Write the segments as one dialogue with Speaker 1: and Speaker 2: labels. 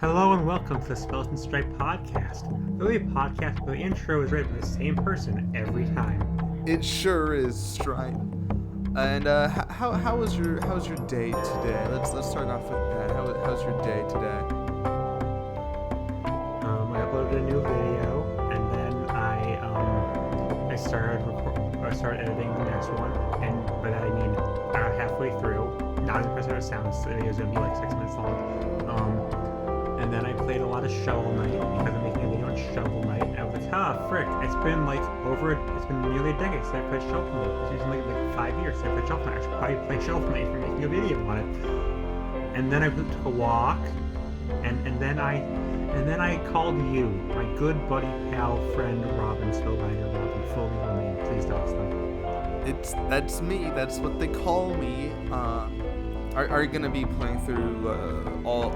Speaker 1: Hello and welcome to the Skeleton Stripe podcast. The only podcast where the intro is written by the same person every time.
Speaker 2: It sure is, Stripe. And how was your day today? Let's start off with that. How's your day today?
Speaker 1: I uploaded a new video, and then I started editing the next one, and by that I mean halfway through. Not 100% of sounds. The video is gonna be like 6 minutes long. And then I played a lot of Shovel Knight because I'm making a video on Shovel Knight. And I was like, frick, it's been nearly a decade since I played Shovel Knight. It's been like 5 years since I played Shovel Knight. I should probably play Shovel Knight for making a video on it. And then I took a walk, and then I called you, my good buddy, pal, friend, Robin Spellbinder. Robin, full legal name, please dox them.
Speaker 2: That's me. That's what they call me. Are you gonna be playing through all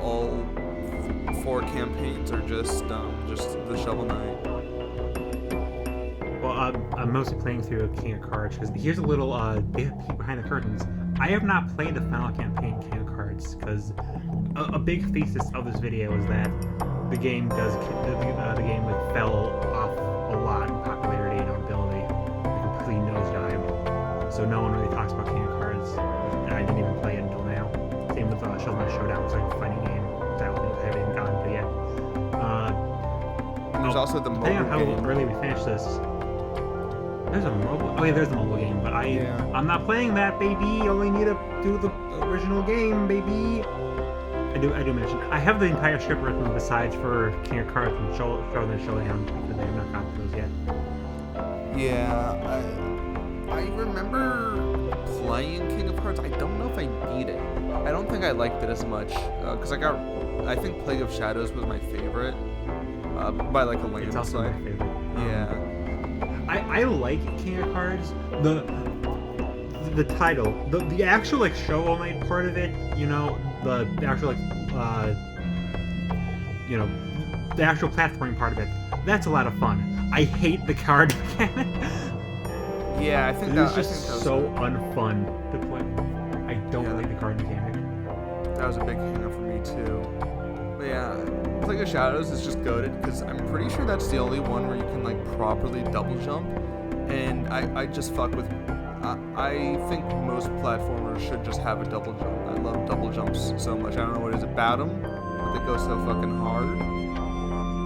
Speaker 2: 4 campaigns, or just the Shovel Knight?
Speaker 1: Well, I'm mostly playing through King of Cards, because here's a little peek behind the curtains. I have not played the final campaign King of Cards, because a big thesis of this video is that the game fell off a lot in popularity and notability. It completely nosedived. So no one really talks about King of Cards, and I didn't even play it until now. Same with Shovel Knight Showdown. It's like a fighting game. I haven't gotten to yet.
Speaker 2: And there's also the mobile
Speaker 1: game. Depending on how early we finish this. There's a mobile. Oh yeah, there's the mobile game, but I'm not playing that, baby. You only need to do the original game, baby. I do mention I have the entire script written besides for King of Cards and Shovel Knight Showdown, because I have not gotten those yet.
Speaker 2: Yeah, I remember playing King of Cards. I don't know if I beat it. I don't think I liked it as much because I think Plague of Shadows was my favorite by like a landslide.
Speaker 1: It's also my favorite.
Speaker 2: Yeah.
Speaker 1: I like King of Cards. The title, the actual like Shovel Knight part of it, the actual the actual platforming part of it. That's a lot of fun. I hate the card mechanic.
Speaker 2: Yeah, I think
Speaker 1: it
Speaker 2: that
Speaker 1: was just so unfun to play. I don't like the card mechanic.
Speaker 2: That was a big hang-up for me too. But yeah, Plague of Shadows is just goated because I'm pretty sure that's the only one where you can like properly double jump, and I just fuck with. I think most platformers should just have a double jump. I love double jumps so much. I don't know what it is about them, but they go so fucking hard.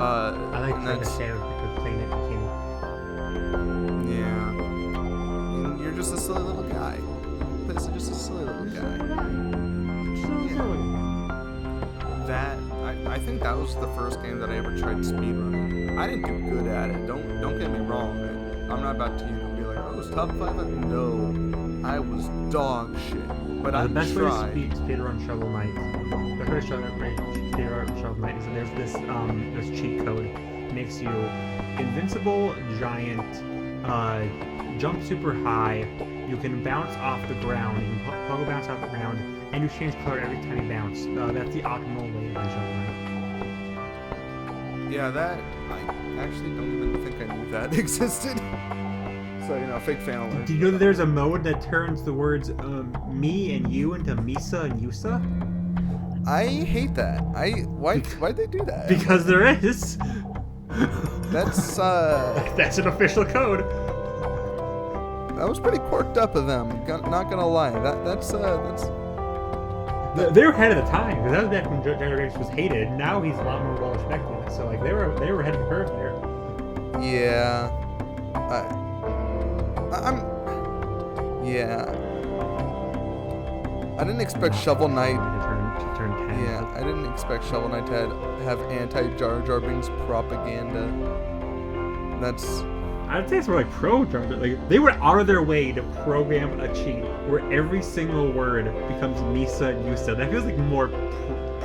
Speaker 1: I like Plague of Shadows because playing it became.
Speaker 2: Yeah. And you're just a silly little guy. This is just a silly little guy. I think that was the first game that I ever tried speedrunning. I didn't do good at it. Don't get me wrong. I'm not about to be like, oh, it's top 5. No, I was dog shit. But I tried.
Speaker 1: The best way to speedrun Shovel Knight. The first speedrun Shovel Knight is that there's this cheat code. It makes you invincible, giant, jump super high. You can bounce off the ground. You can pogo bounce off the ground, and you change color every time you bounce. That's the optimal way to play Shovel Knight.
Speaker 2: Yeah, that I actually don't even think I knew that existed. So fake fan alert.
Speaker 1: Do you know that there's a mode that turns the words me and you into Misa and Yusa?
Speaker 2: I hate that. Why'd they do that?
Speaker 1: Because there is.
Speaker 2: That's
Speaker 1: that's an official code.
Speaker 2: That was pretty quirked up of them. Not gonna lie. That's.
Speaker 1: They were ahead of the time, because that was back when Gyarados was hated. Now he's a lot more well respected. So they were ahead of the curve there.
Speaker 2: Yeah. I didn't expect Shovel Knight
Speaker 1: to turn 10.
Speaker 2: Yeah, I didn't expect Shovel Knight to have anti-Jar Jar Binks propaganda.
Speaker 1: I'd say it's more like pro Jar Jar. Like, they went out of their way to program a cheat where every single word becomes Misa and Yusa. That feels like more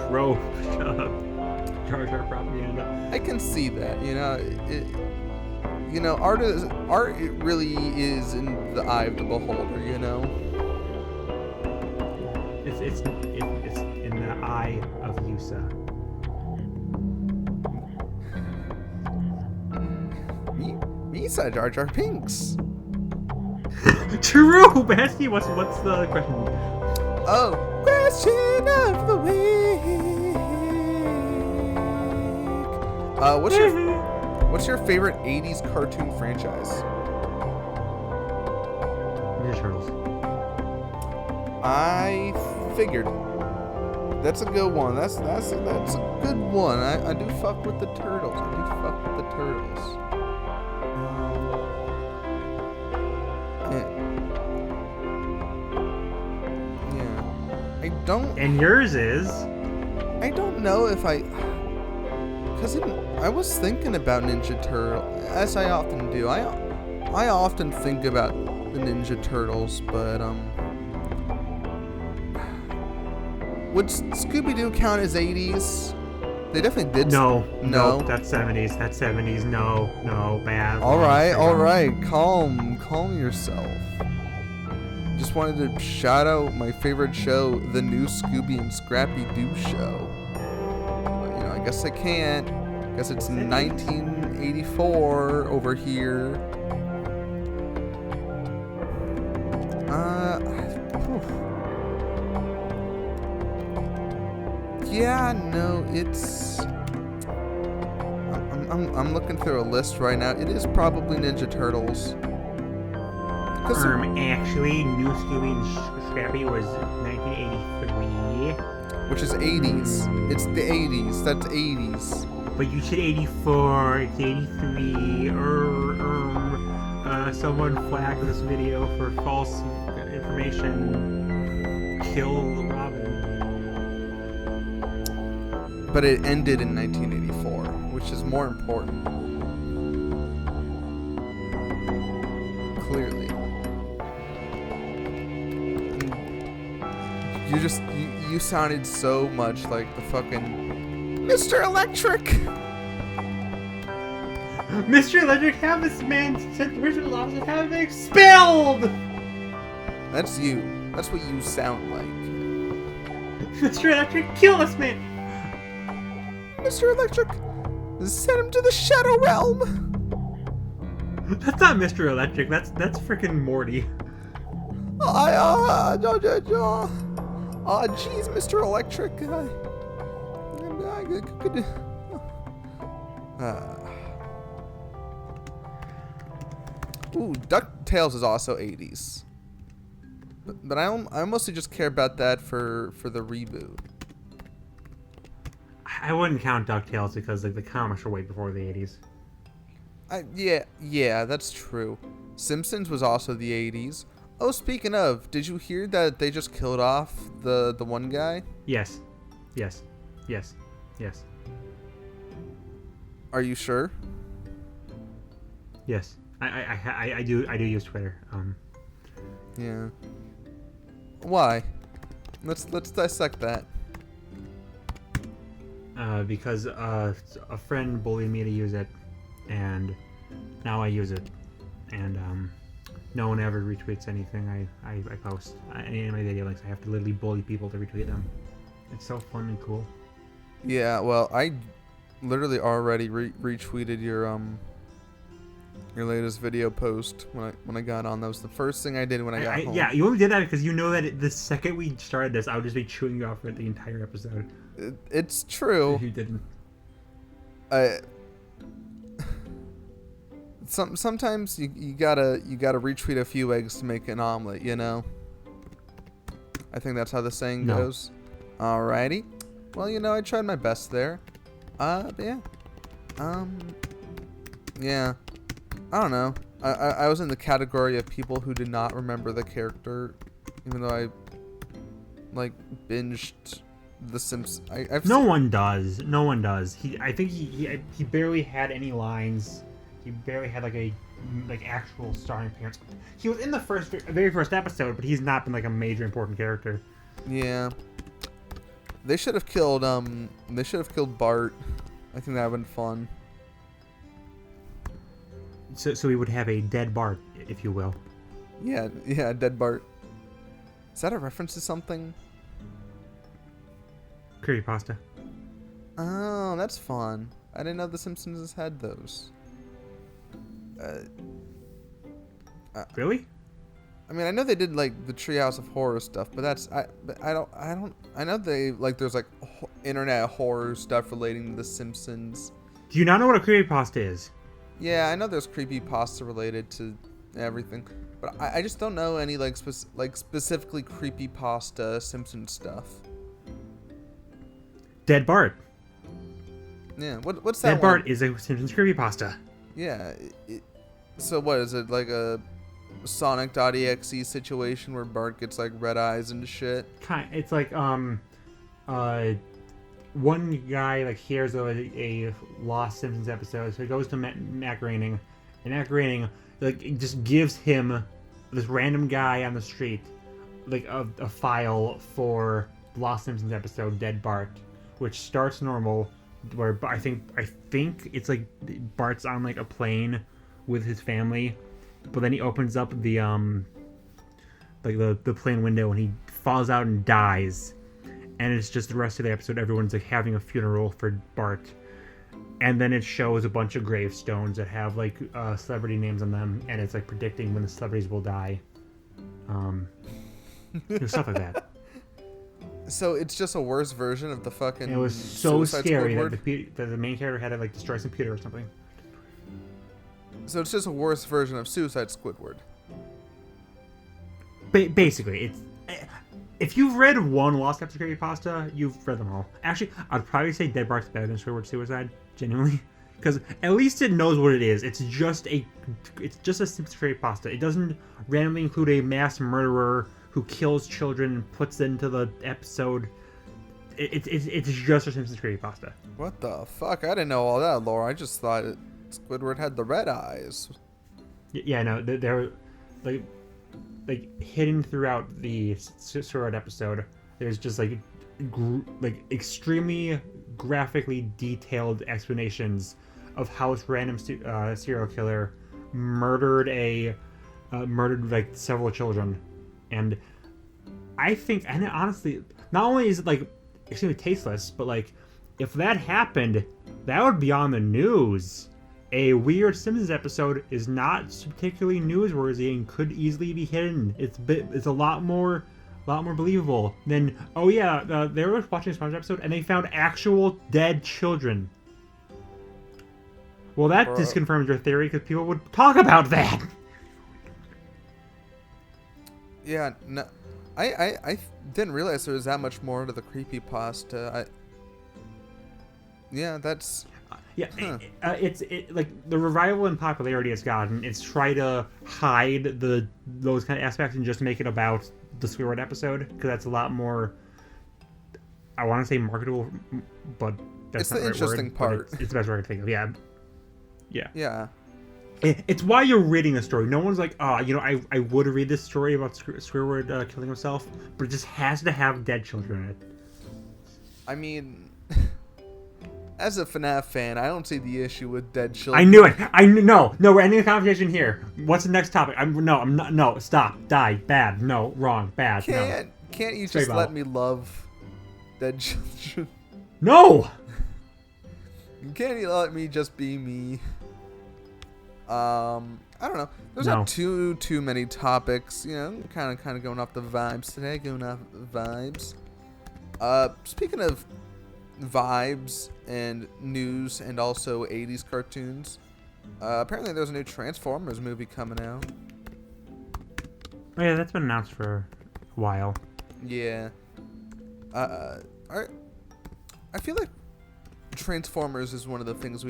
Speaker 1: pro Jar Jar propaganda.
Speaker 2: I can see that. Art really is in the eye of the beholder.
Speaker 1: It's in the eye of Yusa.
Speaker 2: Misa Jar Jar Binks.
Speaker 1: True, Basky. What's the question?
Speaker 2: Oh, question of the week. What's your favorite 80s cartoon franchise?
Speaker 1: Ninja Turtles.
Speaker 2: I figured. That's a good one. That's a good one. I do fuck with the turtles. Yeah. I don't.
Speaker 1: And yours is?
Speaker 2: I don't know if because I was thinking about Ninja Turtle, as I often do. I often think about the Ninja Turtles, but would Scooby-Doo count as 80s? They definitely did.
Speaker 1: No.
Speaker 2: No.
Speaker 1: That's 70s. That's 70s. No, bad.
Speaker 2: All right. Calm yourself. Just wanted to shout out my favorite show, the new Scooby and Scrappy Doo show. But, I guess I can't. Guess it's 1984 over here. Yeah, no, it's. I'm looking through a list right now. It is probably Ninja Turtles.
Speaker 1: Actually, New Scooby and Scrappy was 1983.
Speaker 2: Which is 80s. It's the 80s. That's 80s.
Speaker 1: But you said 84. It's 83. Someone flagged this video for false information. Kill Robin.
Speaker 2: But it ended in 1984, which is more important. Clearly. You sounded so much like the fucking Mr. Electric.
Speaker 1: Mr. Electric, have this man sent the original office and have it expelled!
Speaker 2: That's you. That's what you sound like.
Speaker 1: Mr. Electric, kill this man!
Speaker 2: Mr. Electric, send him to the Shadow Realm.
Speaker 1: That's not Mr. Electric. That's freaking Morty.
Speaker 2: Jeez, Mr. Electric. Ooh, DuckTales is also 80s. But I mostly just care about that for the reboot.
Speaker 1: I wouldn't count DuckTales because the comics were way before the 80s.
Speaker 2: Yeah, that's true. Simpsons was also the 80s. Oh, speaking of, did you hear that they just killed off the one guy?
Speaker 1: Yes.
Speaker 2: Are you sure?
Speaker 1: Yes. I do use Twitter.
Speaker 2: Yeah. Why? Let's dissect that.
Speaker 1: Because a friend bullied me to use it, and now I use it, and no one ever retweets anything I post. Any of my video links, I have to literally bully people to retweet them. It's so fun and cool.
Speaker 2: Yeah, well, I literally already retweeted your latest video post when I got on. That was the first thing I did when I got home.
Speaker 1: Yeah, you only did that because you know that the second we started this, I would just be chewing you off for the entire episode.
Speaker 2: It's true.
Speaker 1: If you didn't.
Speaker 2: Sometimes you gotta retweet a few eggs to make an omelet, I think that's how the saying goes. Alrighty. Well, I tried my best there. But yeah. Yeah. I don't know. I was in the category of people who did not remember the character, even though I binged The Simpsons.
Speaker 1: No one does. I think he barely had any lines. He barely had a actual starring appearance. He was in the very first episode, but he's not been a major important character.
Speaker 2: Yeah. They should have killed Bart. I think that would have been fun.
Speaker 1: So we would have a dead Bart, if you will.
Speaker 2: Yeah, dead Bart. Is that a reference to something?
Speaker 1: Creepypasta.
Speaker 2: Oh, that's fun. I didn't know The Simpsons had those.
Speaker 1: Really?
Speaker 2: I mean, I know they did the Treehouse of Horror stuff, but I know they there's internet horror stuff relating to The Simpsons.
Speaker 1: Do you not know what a creepypasta is?
Speaker 2: Yeah, I know there's creepypasta related to everything, but I just don't know any specifically creepypasta Simpsons stuff.
Speaker 1: Dead Bart.
Speaker 2: Yeah, what's that
Speaker 1: Dead
Speaker 2: one?
Speaker 1: Bart is a Simpsons creepypasta.
Speaker 2: Yeah, so what is it, like a Sonic.exe situation where Bart gets like red eyes and shit?
Speaker 1: It's like one guy like hears a lost Simpsons episode, so he goes to Matt Groening, and Matt Groening like just gives him this random guy on the street like a file for Lost Simpsons episode Dead Bart, which starts normal, where I think it's like Bart's on like a plane with his family, but then he opens up the like the plane window and he falls out and dies. And it's just the rest of the episode, everyone's like having a funeral for Bart. And then it shows a bunch of gravestones that have like celebrity names on them, and it's like predicting when the celebrities will die. Stuff like that.
Speaker 2: So it's just a worse version of the fucking.
Speaker 1: And it was so
Speaker 2: Suicide
Speaker 1: scary
Speaker 2: Squidward?
Speaker 1: that the main character had to like destroy his computer or something.
Speaker 2: So it's just a worse version of Suicide Squidward.
Speaker 1: Basically, it's. If you've read one Lost Episode creepypasta, you've read them all. Actually, I'd probably say Dead Bart's better than Squidward Suicide, genuinely, because at least it knows what it is. It's just a Simpsons creepypasta. It doesn't randomly include a mass murderer who kills children and puts it into the episode. It's just a Simpsons creepypasta.
Speaker 2: What the fuck? I didn't know all that, Laura. I just thought Squidward had the red eyes.
Speaker 1: Yeah, no, they're like hidden throughout the Sword episode. There's just like extremely graphically detailed explanations of how this random serial killer murdered like several children. And I think, and honestly, not only is it like extremely tasteless, but like if that happened, that would be on the news. A weird Simpsons episode is not particularly newsworthy and could easily be hidden. It's a lot more believable than, oh yeah, they were watching a SpongeBob episode and they found actual dead children. Well, that disconfirms your theory because people would talk about that.
Speaker 2: Yeah, no, I didn't realize there was that much more to the creepypasta. Yeah, that's.
Speaker 1: Yeah, it's like the revival in popularity it's gotten. It's try to hide those kind of aspects and just make it about the Squidward episode, because that's a lot more. I want to say marketable, but that's
Speaker 2: it's
Speaker 1: not
Speaker 2: the
Speaker 1: right
Speaker 2: interesting
Speaker 1: word,
Speaker 2: part.
Speaker 1: It's the best word I can think of. Yeah.
Speaker 2: Yeah.
Speaker 1: It's why you're reading a story. No one's like, I would read this story about Squidward killing himself, but it just has to have dead children in it.
Speaker 2: I mean, as a FNAF fan, I don't see the issue with dead children.
Speaker 1: I knew it. No, we're ending the conversation here. What's the next topic? I'm not. No, stop. Die. Bad. No. Wrong. Bad.
Speaker 2: Can't you just let me love dead children?
Speaker 1: No.
Speaker 2: Can't you let me just be me? I don't know. There's not too many topics. You know, kind of going off the vibes today. Speaking of vibes and news and also 80s cartoons, apparently there's a new Transformers movie coming out.
Speaker 1: Oh yeah, that's been announced for a while.
Speaker 2: Yeah. I feel like Transformers is one of the things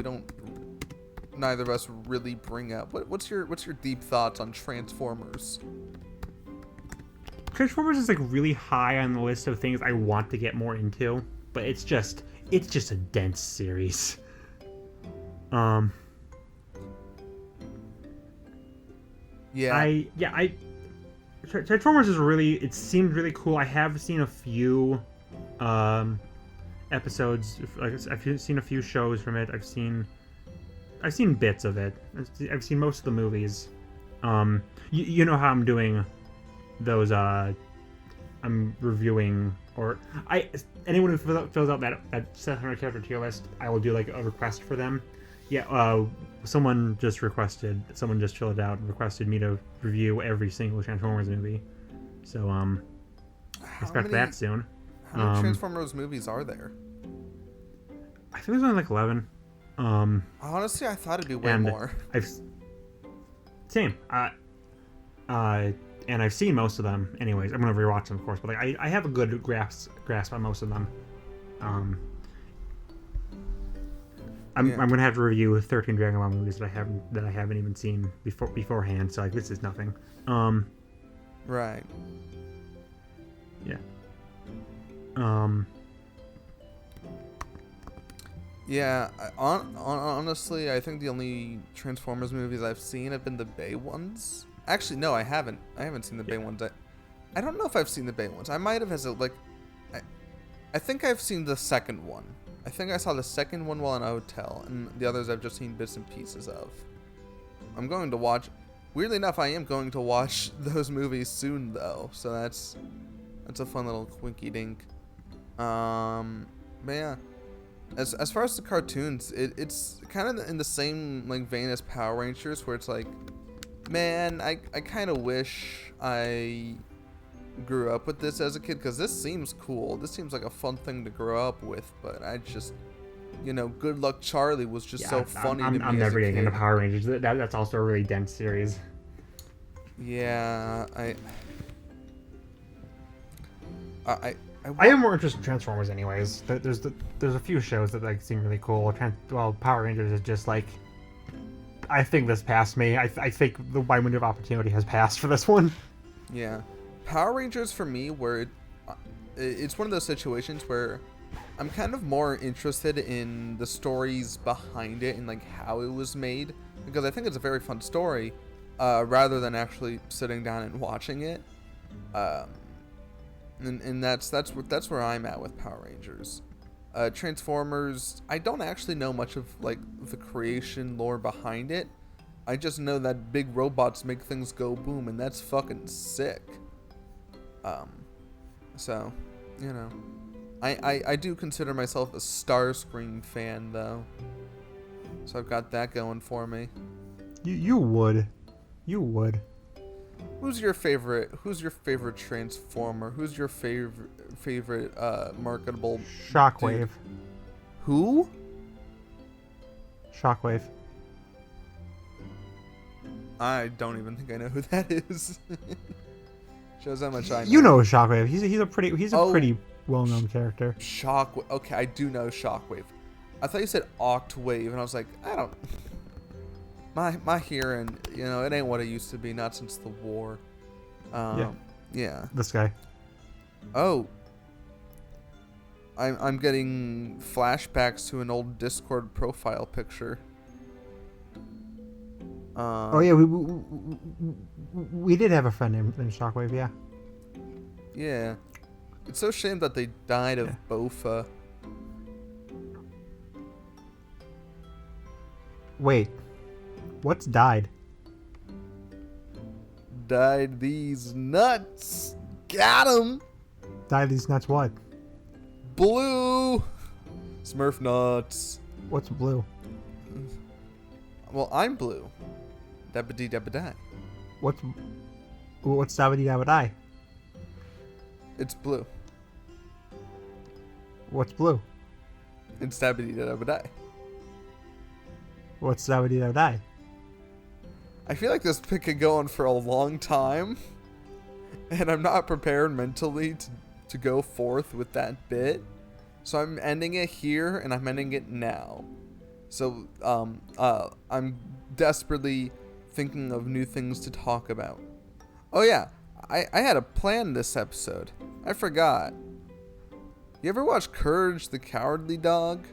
Speaker 2: neither of us really bring up. What's your deep thoughts on Transformers?
Speaker 1: Transformers is like really high on the list of things I want to get more into, but it's just a dense series. Transformers is it seemed really cool. I have seen a few episodes. I've seen a few shows from it. I've seen bits of it. I've seen most of the movies. You know how I'm doing those. I'm reviewing, or anyone who fills out that 700 character tier list, I will do like a request for them. Yeah, someone just filled it out and requested me to review every single Transformers movie. So expect that soon.
Speaker 2: How many Transformers movies are there?
Speaker 1: I think there's only like 11.
Speaker 2: Honestly, I thought it'd be way
Speaker 1: and
Speaker 2: more.
Speaker 1: I've same. And I've seen most of them. Anyways, I'm gonna rewatch them, of course, but like I have a good grasp on most of them. I'm gonna have to review 13 Dragon Ball movies that I haven't even seen beforehand. So like this is nothing.
Speaker 2: Right.
Speaker 1: Yeah.
Speaker 2: Yeah. Honestly, I think the only Transformers movies I've seen have been the Bay ones. Actually, no, I haven't. I haven't seen the Bay ones. I don't know if I've seen the Bay ones. I might have as a like. I think I've seen the second one. I think I saw the second one while in a hotel, and the others I've just seen bits and pieces of. I'm going to watch. Weirdly enough, I am going to watch those movies soon, though. So that's a fun little quinky dink. But yeah, as far as the cartoons, it's kind of in the same like vein as Power Rangers, where it's like, man, I kind of wish I grew up with this as a kid, because this seems cool. This seems like a fun thing to grow up with, but I just, Good Luck Charlie was just so funny to me.
Speaker 1: I'm never getting into Power Rangers. That's also a really dense series.
Speaker 2: Yeah, I
Speaker 1: am more interested in Transformers, anyways. There's a few shows that like seem really cool. Power Rangers is just like, I think this passed me. I think the wide window of opportunity has passed for this one.
Speaker 2: Yeah. Power Rangers for me, where it's one of those situations where I'm kind of more interested in the stories behind it and like how it was made, because I think it's a very fun story, rather than actually sitting down and watching it. And that's where I'm at with Power Rangers. Transformers, I don't actually know much of like the creation lore behind it. I just know that big robots make things go boom, and that's fucking sick. So, I do consider myself a Starscream fan, though. So I've got that going for me.
Speaker 1: You would.
Speaker 2: Who's your favorite Transformer? Who's your favorite marketable
Speaker 1: Shockwave.
Speaker 2: Dude? Who?
Speaker 1: Shockwave.
Speaker 2: I don't even think I know who that is. Shows how much I know.
Speaker 1: You know Shockwave. He's a pretty well-known character.
Speaker 2: Shockwave. Okay, I do know Shockwave. I thought you said Octwave, and I was like, I don't. My hearing, it ain't what it used to be. Not since the war. Yeah.
Speaker 1: This guy.
Speaker 2: Oh. I'm getting flashbacks to an old Discord profile picture.
Speaker 1: Oh yeah, we did have a friend named Shockwave, yeah.
Speaker 2: Yeah. It's so shame that they died of Bofa.
Speaker 1: Wait. What's died?
Speaker 2: Died these nuts. Got 'em.
Speaker 1: Died these nuts what?
Speaker 2: Blue. Smurf nuts.
Speaker 1: What's blue?
Speaker 2: Well, I'm blue. Dabba-dee dabba-die.
Speaker 1: What's dabba-dee dabba-die?
Speaker 2: It's blue.
Speaker 1: What's blue?
Speaker 2: It's dabba-dee dabba-die.
Speaker 1: What's dabba-dee dabba-die?
Speaker 2: I feel like this pick could go on for a long time, and I'm not prepared mentally to go forth with that bit. So I'm ending it here, and I'm ending it now. So I'm desperately thinking of new things to talk about. Oh yeah, I had a plan this episode. I forgot. You ever watch Courage the Cowardly Dog?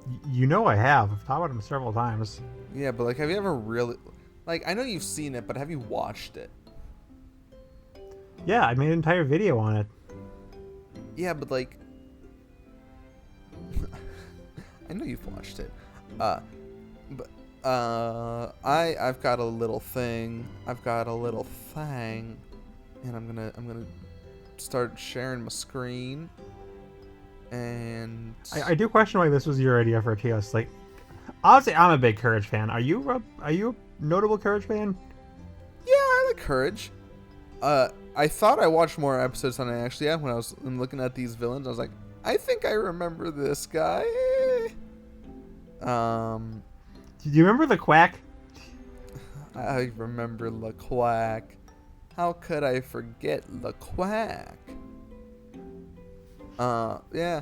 Speaker 1: I have. I've talked about him several times.
Speaker 2: Yeah, but have you ever really... I know you've seen it, but have you watched it?
Speaker 1: Yeah, I made an entire video on it.
Speaker 2: Yeah, but I know you've watched it. I've got a little thing. And I'm gonna start sharing my screen. And
Speaker 1: I do question why this was your idea for a TOS. Honestly, I'm a big Courage fan. Are you a notable Courage fan?
Speaker 2: Yeah, I like Courage. I thought I watched more episodes than I actually have when I was looking at these villains. I was like, I think I remember this guy.
Speaker 1: Do you remember the Quack?
Speaker 2: I remember the Quack. How could I forget the Quack? Yeah.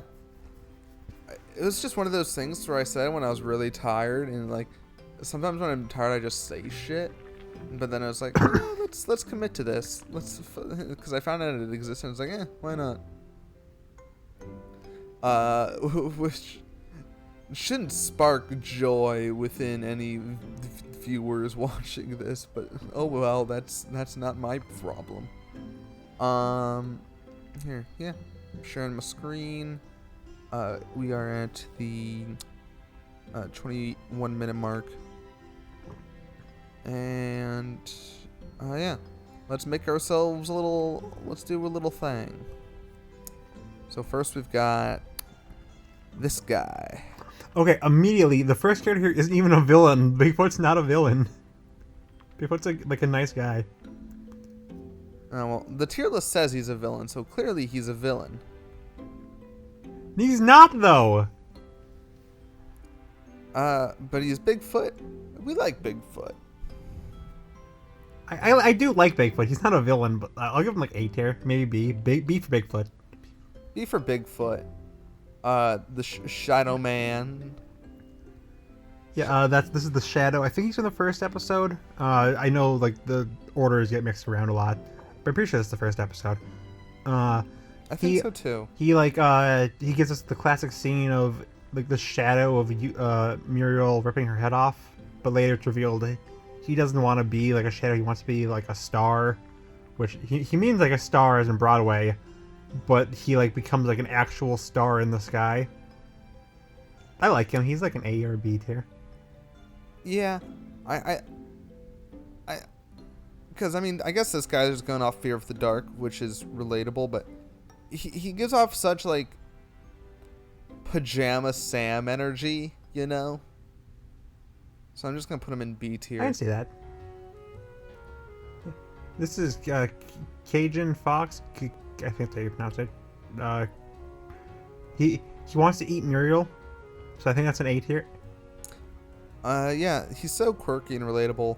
Speaker 2: It was just one of those things where I said when I was really tired, and like sometimes when I'm tired I just say shit, but then I was like, let's commit to this. Because I found out it existed. I was like, why not? Which shouldn't spark joy within any viewers watching this, but oh well, that's not my problem. Here, yeah, I'm sharing my screen. We are at the 21-minute mark, and yeah, let's make ourselves let's do a little thing. So first we've got this guy.
Speaker 1: Okay, immediately, the first character here isn't even a villain. Bigfoot's not a villain. Bigfoot's like a nice guy.
Speaker 2: Well, the tier list says he's a villain, so clearly he's a villain.
Speaker 1: He's not, though.
Speaker 2: But he's Bigfoot. We like Bigfoot.
Speaker 1: I do like Bigfoot. He's not a villain, but I'll give him like A tier, maybe B. B for Bigfoot.
Speaker 2: B for Bigfoot. The Shadow Man.
Speaker 1: Yeah, this is the Shadow. I think he's in the first episode. I know like the orders get mixed around a lot, but I'm pretty sure it's the first episode.
Speaker 2: I think so too.
Speaker 1: He he gives us the classic scene of like the shadow of Muriel ripping her head off, but later it's revealed he doesn't want to be like a shadow. He wants to be like a star, which he means like a star as in Broadway, but he like becomes like an actual star in the sky. I like him. He's like an A or B tier.
Speaker 2: Yeah, because I mean, I guess this guy's just going off Fear of the Dark, which is relatable, but he gives off such like Pajama Sam energy, you know? So I'm just gonna put him in B tier.
Speaker 1: I can see that. This is Cajun Fox. I think that's how you pronounce it. He wants to eat Muriel, so I think that's an A tier.
Speaker 2: Yeah, he's so quirky and relatable.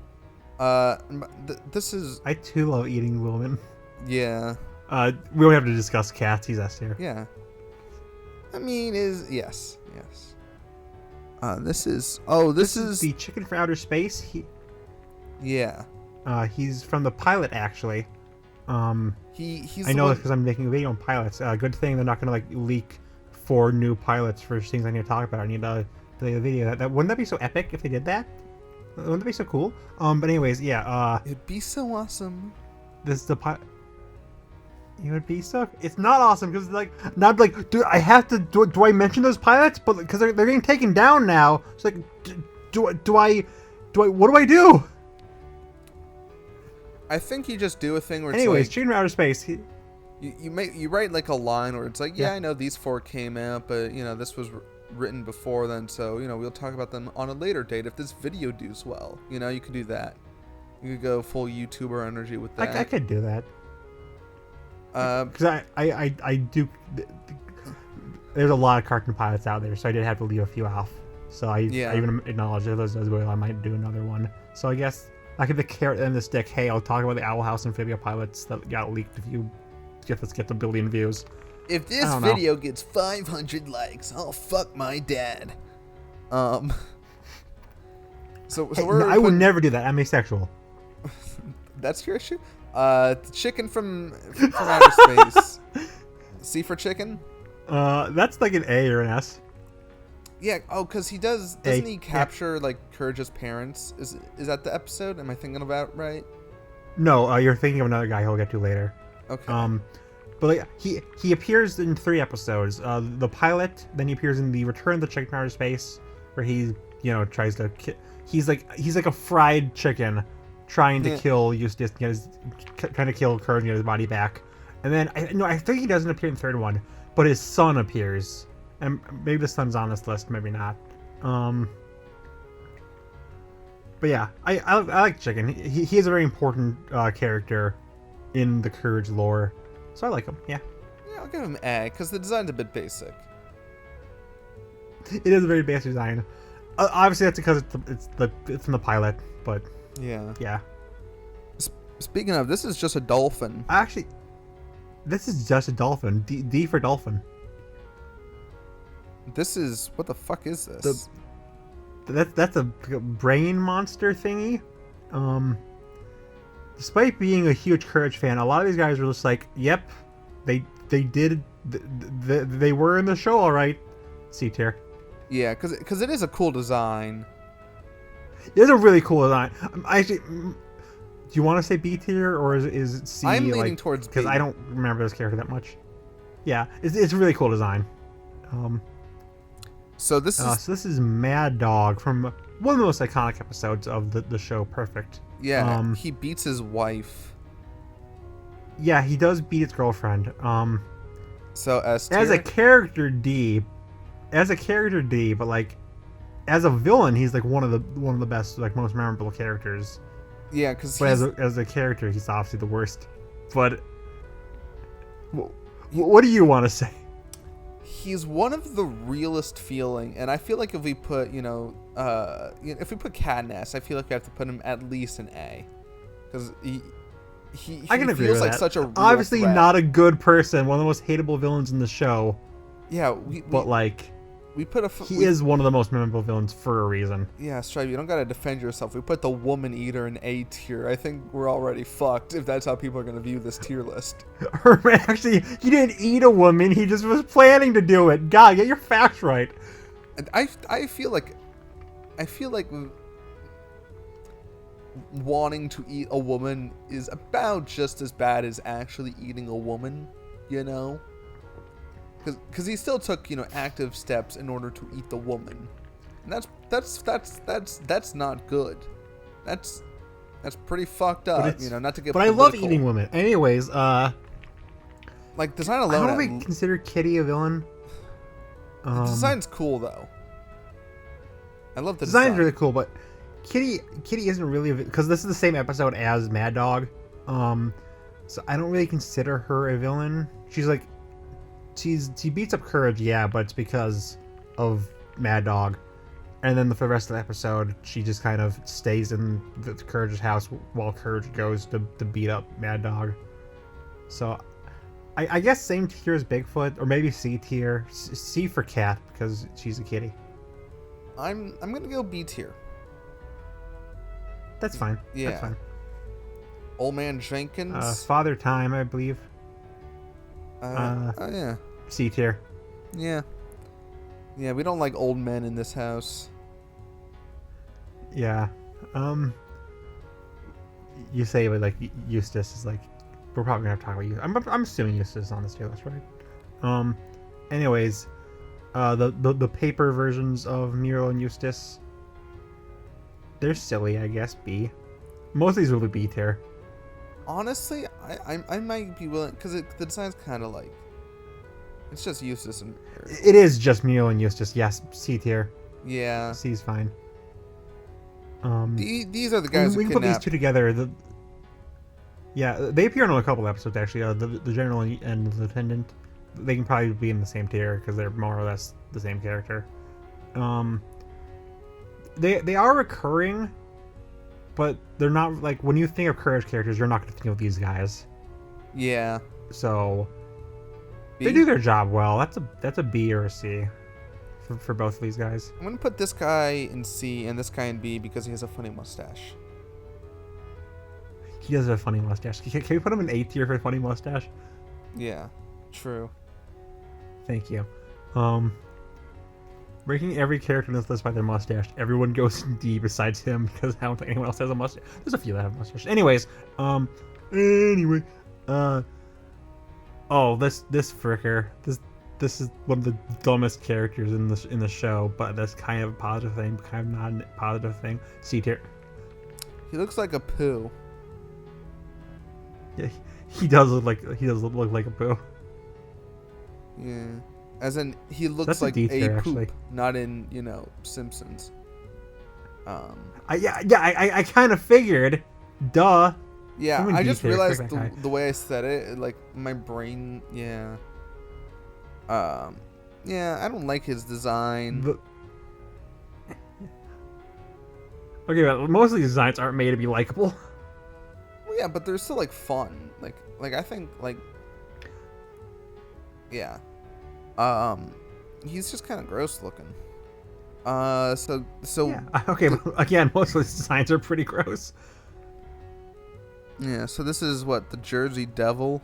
Speaker 2: This is...
Speaker 1: I too love eating women.
Speaker 2: Yeah.
Speaker 1: We don't have to discuss cats. He's S tier.
Speaker 2: Yeah. I mean, yes. This is
Speaker 1: the Chicken from Outer Space.
Speaker 2: Yeah.
Speaker 1: He's from the pilot, actually.
Speaker 2: He's
Speaker 1: I know this because I'm making a video on pilots. Good thing they're not gonna like leak 4 new pilots for things I need to talk about. I need to play a video. That wouldn't that be so epic if they did that? Wouldn't that be so cool? But anyways, yeah.
Speaker 2: It'd be so awesome.
Speaker 1: This is the pilot. It would be so. It's not awesome because like not like, dude. I have to. Do I mention those pilots? But because they're getting taken down now. It's like, do I? What do I do?
Speaker 2: I think you just do a thing where
Speaker 1: anyways,
Speaker 2: it's like,
Speaker 1: Chicken from Outer Space.
Speaker 2: You write like a line where it's like, yeah, I know these 4 came out, but you know this was written before then, so you know we'll talk about them on a later date if this video does well. You know, you could do that. You could go full YouTuber energy with that.
Speaker 1: I could do that. Because I do. There's a lot of cartoon pilots out there, so I did have to leave a few off. So I even acknowledge those as well. I might do another one. So I guess I give the carrot and the stick. Hey, I'll talk about the Owl House Amphibia pilots that got leaked. Let's get the 1 billion views.
Speaker 2: If this video gets 500 likes, I'll fuck my dad. So
Speaker 1: I would never do that. I'm asexual.
Speaker 2: That's your issue. The chicken from outer space. C for chicken.
Speaker 1: That's like an A or an S.
Speaker 2: Yeah. Oh, because doesn't he capture like Courage's parents? Is that the episode? Am I thinking about right?
Speaker 1: No, you're thinking of another guy he'll get to later.
Speaker 2: Okay.
Speaker 1: But like he appears in 3 episodes. The pilot, then he appears in the Return of the Chicken from Outer Space, where he tries to he's like a fried chicken trying to kill Eustace, trying to kill Courage and get his body back. And then I think he doesn't appear in the 3rd one, but his son appears, and maybe the son's on this list, maybe not. But yeah, I like Chicken. He is a very important character in the Courage lore, so I like him. Yeah.
Speaker 2: Yeah, I'll give him A because the design's a bit basic.
Speaker 1: It is a very basic design. Obviously, that's because it's in the pilot, but
Speaker 2: Yeah.
Speaker 1: yeah.
Speaker 2: Speaking of, this is just a dolphin.
Speaker 1: Actually, this is just a dolphin. D for dolphin.
Speaker 2: This is what the fuck is this?
Speaker 1: That's a brain monster thingy. Despite being a huge Courage fan, a lot of these guys were just like, "Yep, they did, they were in the show, all right." C tier.
Speaker 2: Yeah, because it is a cool design.
Speaker 1: It's a really cool design. Actually, do you want to say B tier or is it C?
Speaker 2: I'm leaning towards B.
Speaker 1: because I don't remember this character that much. Yeah, it's a really cool design.
Speaker 2: So this is
Speaker 1: So this is Mad Dog from one of the most iconic episodes of the show. Perfect.
Speaker 2: yeah. He beats his wife.
Speaker 1: Yeah, he does beat his girlfriend.
Speaker 2: So S tier.
Speaker 1: As a character D, but like as a villain, he's like one of the best, like most memorable characters.
Speaker 2: Yeah, because
Speaker 1: But as a character, he's obviously the worst. But what do you want to say?
Speaker 2: he's one of the realest feeling, and I feel like if we put if we put Katniss, I feel like we have to put him at least an A, because he
Speaker 1: I can agree
Speaker 2: feels
Speaker 1: with
Speaker 2: like
Speaker 1: that.
Speaker 2: such a real
Speaker 1: Obviously
Speaker 2: threat.
Speaker 1: not a good person, one of the most hateable villains in the show.
Speaker 2: Yeah,
Speaker 1: But like
Speaker 2: we put
Speaker 1: he is one of the most memorable villains for a reason.
Speaker 2: Yeah, Stripe, you don't gotta defend yourself. We put the Woman Eater in A tier. I think we're already fucked if that's how people are gonna view this tier list.
Speaker 1: Actually, he didn't eat a woman. He just was planning to do it. God, get your facts right.
Speaker 2: And I feel like wanting to eat a woman is about just as bad as actually eating a woman, you know? Because he still took, active steps in order to eat the woman. And that's not good. That's pretty fucked up, not to get
Speaker 1: But I love
Speaker 2: political.
Speaker 1: eating women. Anyways,
Speaker 2: Like, design
Speaker 1: how
Speaker 2: alone.
Speaker 1: do we consider Kitty a villain?
Speaker 2: The design's cool, though. I love the
Speaker 1: Design's
Speaker 2: design.
Speaker 1: really cool, but Kitty isn't really, because this is the same episode as Mad Dog. So I don't really consider her a villain. She's like, she beats up Courage, yeah, but it's because of Mad Dog. And then for the rest of the episode, she just kind of stays in the Courage's house while Courage goes to beat up Mad Dog. So I guess same tier as Bigfoot, or maybe C tier. C for Cat, because she's a kitty.
Speaker 2: I'm gonna go B tier.
Speaker 1: That's fine.
Speaker 2: Yeah.
Speaker 1: That's fine.
Speaker 2: Old Man Jenkins.
Speaker 1: Father Time, I believe.
Speaker 2: Oh yeah.
Speaker 1: C tier.
Speaker 2: Yeah. Yeah, we don't like old men in this house.
Speaker 1: Yeah. You say, but like Eustace is like, we're probably gonna have to talk about Eustace. I'm assuming Eustace is on this tier list, right? Anyways, the paper versions of Muriel and Eustace, they're silly, I guess. B. Most of these will be B tier.
Speaker 2: Honestly, I might be willing, because the design's kind of like, it's just Eustace and
Speaker 1: It is just Muriel and Eustace. Yes, C tier.
Speaker 2: yeah.
Speaker 1: C's fine.
Speaker 2: These are the guys
Speaker 1: we
Speaker 2: who
Speaker 1: can put these
Speaker 2: kidnapped.
Speaker 1: two together. Yeah, they appear in a couple episodes actually. The general and the lieutenant, they can probably be in the same tier because they're more or less the same character. They are recurring, but they're not like, when you think of Courage characters, you're not going to think of these guys.
Speaker 2: Yeah.
Speaker 1: So
Speaker 2: B?
Speaker 1: they do their job well. That's a B or a C for both of these guys.
Speaker 2: I'm gonna put this guy in C and this guy in B because he has a funny mustache.
Speaker 1: He does have a funny mustache. Can we put him in A tier for funny mustache?
Speaker 2: Yeah. True.
Speaker 1: Thank you. Ranking every character in this list by their mustache, everyone goes in D besides him, because I don't think anyone else has a mustache. There's a few that have mustaches. Anyways, anyway, oh, this fricker, this is one of the dumbest characters in the show, but that's kind of a positive thing, but kind of not a positive thing. C tier.
Speaker 2: He looks like a poo.
Speaker 1: Yeah, he does look like a poo.
Speaker 2: Yeah. As in, he looks
Speaker 1: That's a
Speaker 2: like
Speaker 1: D
Speaker 2: a
Speaker 1: tier,
Speaker 2: poop,
Speaker 1: actually.
Speaker 2: not in, Simpsons.
Speaker 1: I kind of figured, duh.
Speaker 2: Yeah,
Speaker 1: I'm in
Speaker 2: I
Speaker 1: D
Speaker 2: just
Speaker 1: tier,
Speaker 2: realized
Speaker 1: fuck that guy.
Speaker 2: the way I said it, like, my brain, yeah. Yeah, I don't like his design.
Speaker 1: Okay, but most of these designs aren't made to be likable.
Speaker 2: Well, yeah, but they're still like fun. Like I think like yeah. He's just kind of gross looking. So
Speaker 1: Yeah. Okay, but again, most of these designs are pretty gross.
Speaker 2: yeah. So this is what the Jersey Devil.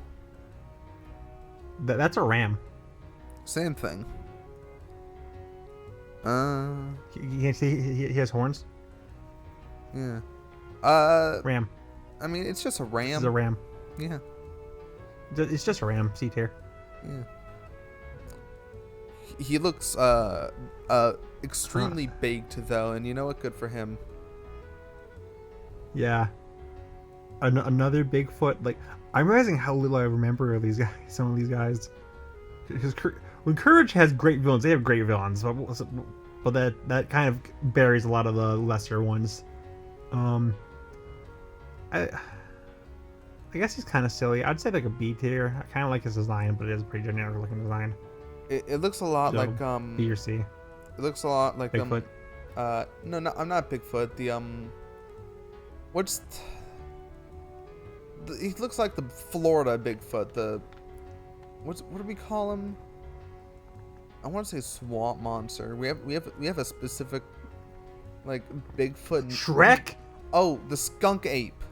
Speaker 1: That's a ram.
Speaker 2: Same thing.
Speaker 1: You can't see he has horns.
Speaker 2: Yeah.
Speaker 1: Ram.
Speaker 2: I mean, it's just a
Speaker 1: This
Speaker 2: ram.
Speaker 1: is a ram.
Speaker 2: Yeah.
Speaker 1: It's just a ram. C tier.
Speaker 2: Yeah. He looks extremely baked though, and you know what? Good for him.
Speaker 1: Yeah. Another Bigfoot. Like, I'm realizing how little I remember of these guys. Some of these guys. Because when Courage has great villains, they have great villains, but that kind of buries a lot of the lesser ones. I guess he's kind of silly. I'd say like a B tier. I kind of like his design, but it is a pretty generic looking design.
Speaker 2: It looks a lot
Speaker 1: So,
Speaker 2: like
Speaker 1: B or C.
Speaker 2: It looks a lot like
Speaker 1: Bigfoot.
Speaker 2: No, I'm not Bigfoot. The what's he looks like the Florida Bigfoot. The what do we call him? I want to say swamp monster. We have a specific like Bigfoot.
Speaker 1: Shrek.
Speaker 2: Oh, the skunk ape.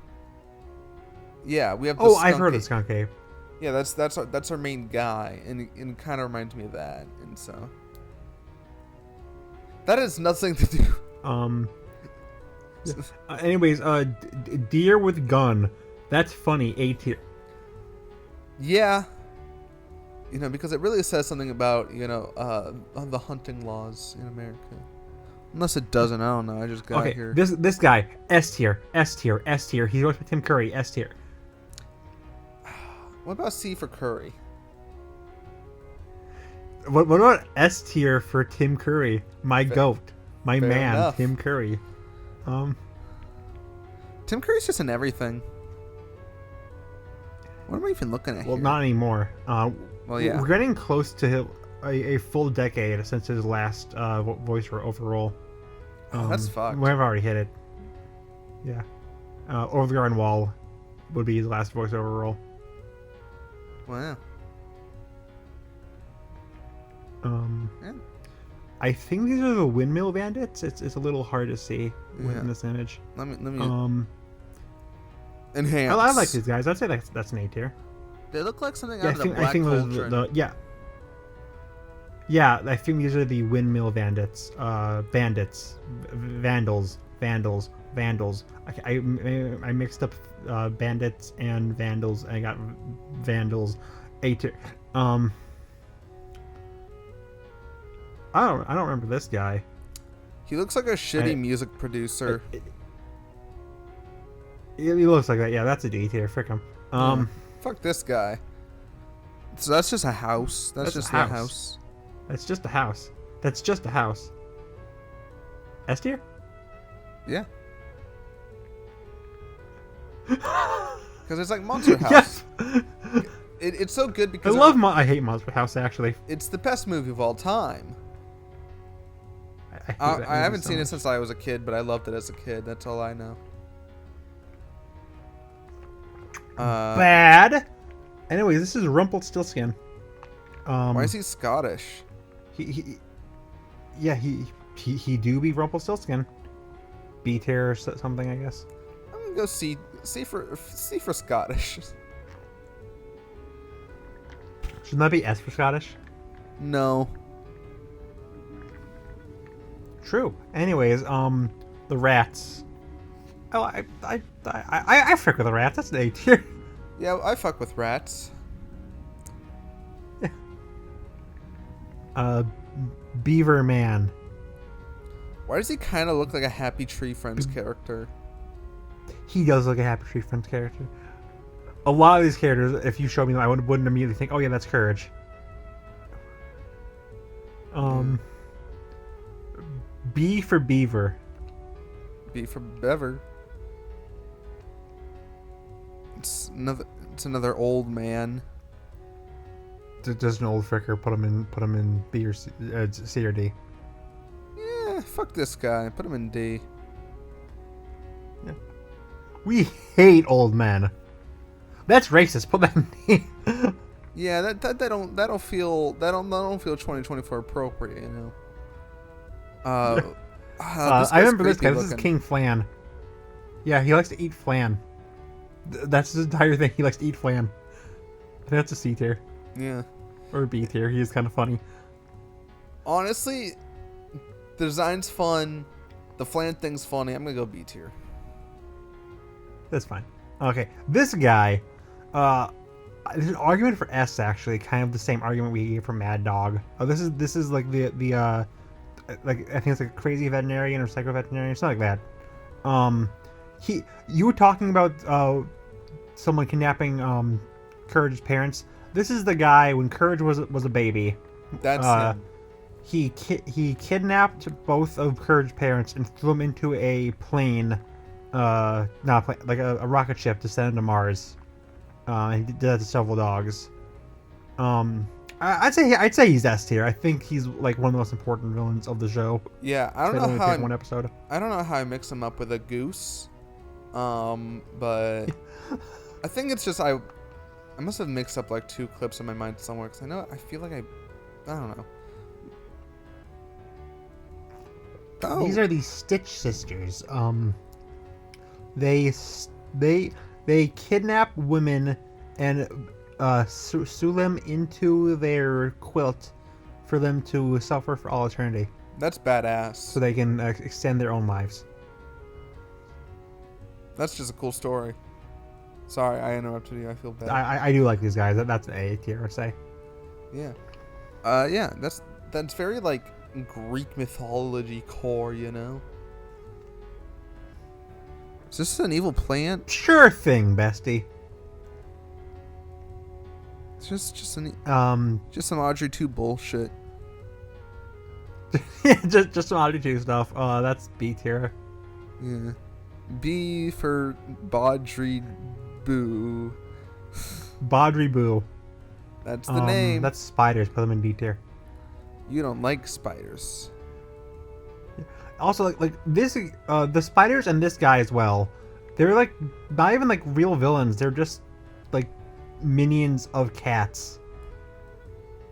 Speaker 2: Yeah, we have. The
Speaker 1: Oh,
Speaker 2: skunk
Speaker 1: I've heard
Speaker 2: ape.
Speaker 1: of skunk ape.
Speaker 2: Yeah, that's our main guy, and it kind of reminds me of that, and so that has nothing to do.
Speaker 1: Yeah. Anyways, deer with gun. That's funny. A tier.
Speaker 2: Yeah, you know, because it really says something about the hunting laws in America. Unless it doesn't, I don't know. I just got
Speaker 1: Okay,
Speaker 2: here.
Speaker 1: this guy S tier, S tier, S tier. He's works with Tim Curry. S tier.
Speaker 2: What about C for Curry?
Speaker 1: What about S tier for Tim Curry? My goat, my
Speaker 2: fair
Speaker 1: man,
Speaker 2: enough.
Speaker 1: Tim Curry.
Speaker 2: Tim Curry's just in everything. What am I even looking at
Speaker 1: Well,
Speaker 2: here?
Speaker 1: not anymore.
Speaker 2: Well, yeah.
Speaker 1: We're getting close to a full decade since his last voiceover role.
Speaker 2: That's fucked.
Speaker 1: We've already hit it. Yeah. Over the Garden Wall would be his last voiceover role.
Speaker 2: Wow. Yeah.
Speaker 1: I think these are the Windmill Bandits. It's a little hard to see
Speaker 2: Yeah.
Speaker 1: in this image.
Speaker 2: Let me enhance.
Speaker 1: I like these guys. I'd say that's an A tier.
Speaker 2: They look like something
Speaker 1: Yeah,
Speaker 2: out of the Black Cauldron.
Speaker 1: Yeah, I think these are the Windmill Bandits. Vandals. I mixed up bandits and vandals. And I got vandals. A tier. I don't remember this guy.
Speaker 2: He looks like a shitty music producer.
Speaker 1: He looks like that. Yeah, that's a D tier. Frick him.
Speaker 2: Fuck this guy. So that's just a house. That's just a house.
Speaker 1: That's just a house. That's just a house. S tier?
Speaker 2: Yeah. Because it's like Monster House.
Speaker 1: Yes.
Speaker 2: It's so good
Speaker 1: I
Speaker 2: because
Speaker 1: I hate Monster House actually.
Speaker 2: it's the best movie of all time.
Speaker 1: I hate that
Speaker 2: I
Speaker 1: movie
Speaker 2: haven't
Speaker 1: so
Speaker 2: seen it
Speaker 1: much.
Speaker 2: since I was a kid, but I loved it as a kid. That's all I know.
Speaker 1: Bad. Anyways, this is Rumpelstiltskin.
Speaker 2: Why is he Scottish?
Speaker 1: He do be Rumpelstiltskin. B tier or something, I guess.
Speaker 2: I'm gonna go C for Scottish.
Speaker 1: Shouldn't that be S for Scottish?
Speaker 2: No.
Speaker 1: True. Anyways, the rats. Oh, I frick with the rats. That's an A tier.
Speaker 2: Yeah, I fuck with rats.
Speaker 1: Beaver Man.
Speaker 2: Why does he kind of look like a Happy Tree Friends character?
Speaker 1: He does look a Happy Tree Friends character. A lot of these characters, if you showed me them, I wouldn't immediately think, oh yeah, that's Courage. B for Beaver.
Speaker 2: B for Bever. It's another old man.
Speaker 1: Just an old fricker. Put him in B or C or D.
Speaker 2: Yeah, fuck this guy. Put him in D.
Speaker 1: We hate old men. That's racist. Put that in the...
Speaker 2: Yeah, that don't feel 2024 appropriate, you know.
Speaker 1: I remember this guy. This is King Flan. Yeah, he likes to eat flan. That's his entire thing. He likes to eat flan. I think that's a C tier.
Speaker 2: Yeah.
Speaker 1: Or a B tier. He is kind of funny.
Speaker 2: Honestly, the design's fun. The flan thing's funny. I'm gonna go B tier.
Speaker 1: That's fine. Okay, this guy. There's an argument for S actually, kind of the same argument we gave for Mad Dog. This is like the like I think it's like a crazy veterinarian or psycho veterinarian, something like that. You were talking about someone kidnapping Courage's parents. This is the guy when Courage was a baby.
Speaker 2: That's him.
Speaker 1: He kidnapped both of Courage's parents and threw them into a plane, not a plane, like a rocket ship to send them to Mars. He did that to several dogs. I'd say he's S tier. I think he's like one of the most important villains of the show.
Speaker 2: Yeah, I don't know how
Speaker 1: one episode.
Speaker 2: I don't know how I mix him up with a goose. But I think it's just I must have mixed up like two clips in my mind somewhere because I feel like I don't know. Oh.
Speaker 1: These are the Stitch sisters. They kidnap women and sew them into their quilt for them to suffer for all eternity.
Speaker 2: That's badass.
Speaker 1: So they can extend their own lives.
Speaker 2: That's just a cool story. Sorry, I interrupted you. I feel bad.
Speaker 1: I do like these guys. That's an A tier, I say.
Speaker 2: Yeah. Yeah. That's very like Greek mythology core, you know. Is this an evil plant?
Speaker 1: Sure thing, bestie.
Speaker 2: It's just some Audrey 2 bullshit.
Speaker 1: just some Audrey 2 stuff. That's B tier.
Speaker 2: Yeah. B for Baudry Boo.
Speaker 1: Baudry Boo.
Speaker 2: That's the name.
Speaker 1: That's spiders. Put them in B tier.
Speaker 2: You don't like spiders.
Speaker 1: Also, like this, the spiders and this guy as well. They're like not even like real villains. They're just like minions of cats.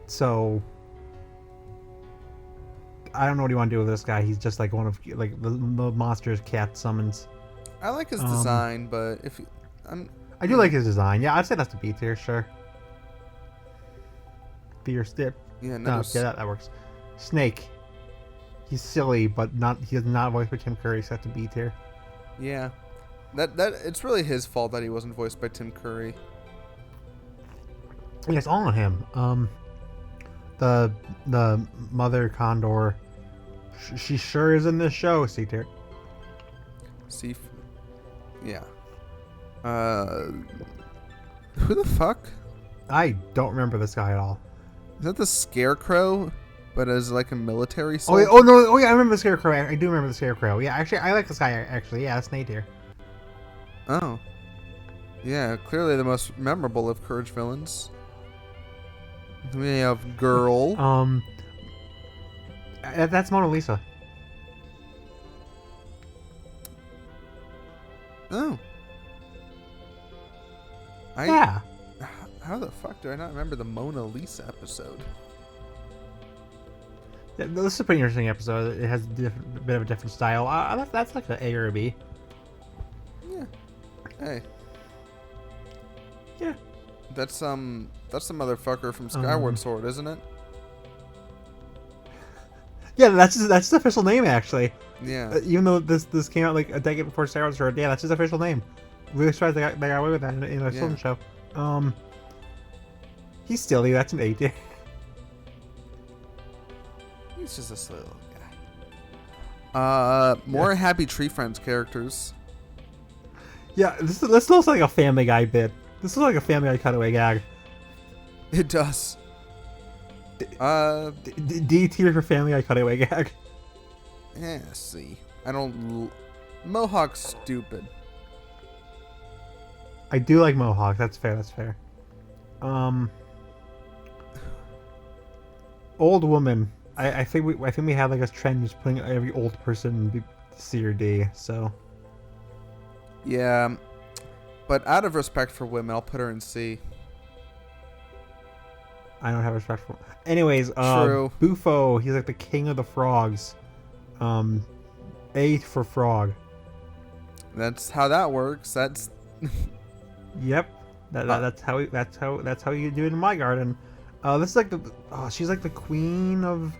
Speaker 1: So I don't know what you want to do with this guy. He's just like one of like the monsters cat summons.
Speaker 2: I like his design, but
Speaker 1: I do like his design. Yeah, I'd say that's a B tier, sure. B or stip.
Speaker 2: Yeah,
Speaker 1: no, yeah, that works. Snake. He's silly, but he is not voiced by Tim Curry, so that's a B tier.
Speaker 2: Yeah, that it's really his fault that he wasn't voiced by Tim Curry.
Speaker 1: Yeah, it's all on him. The mother condor, she sure is in this show. C tier.
Speaker 2: C. Yeah. Who the fuck?
Speaker 1: I don't remember this guy at all.
Speaker 2: Is that the Scarecrow, but as like a military soldier?
Speaker 1: Oh no! Oh yeah, I remember the Scarecrow. I do remember the Scarecrow. Yeah, actually, I like this guy. Actually, yeah, that's an A tier.
Speaker 2: Oh. Yeah, clearly the most memorable of Courage villains. We have Girl.
Speaker 1: That's Mona Lisa.
Speaker 2: Oh.
Speaker 1: Yeah.
Speaker 2: How the fuck do I not remember the Mona Lisa episode?
Speaker 1: Yeah, this is a pretty interesting episode. It has a bit of a different style. That's like an A or a B.
Speaker 2: Yeah. Hey.
Speaker 1: Yeah.
Speaker 2: That's the motherfucker from Skyward Sword, isn't it?
Speaker 1: Yeah, that's the official name actually.
Speaker 2: Yeah.
Speaker 1: Even though this came out like a decade before Skyward Sword, yeah, that's his official name. Really surprised they got away with that in a film show. He's silly. That's an A tier.
Speaker 2: He's just a silly little guy. More Happy Tree Friends characters.
Speaker 1: Yeah, this looks like a Family Guy bit. This looks like a Family Guy cutaway gag.
Speaker 2: It does.
Speaker 1: D tier for Family Guy cutaway gag.
Speaker 2: Yeah, see. Mohawk's stupid.
Speaker 1: I do like Mohawk. That's fair. Old woman. I think we have like a trend just putting every old person in C or D. So
Speaker 2: Yeah, but out of respect for women, I'll put her in C.
Speaker 1: I don't have respect for. Anyways,
Speaker 2: True.
Speaker 1: Bufo, he's like the king of the frogs. A for frog.
Speaker 2: That's how that works. That's
Speaker 1: Yep. That's how you do it in my garden. This is like she's like the queen of.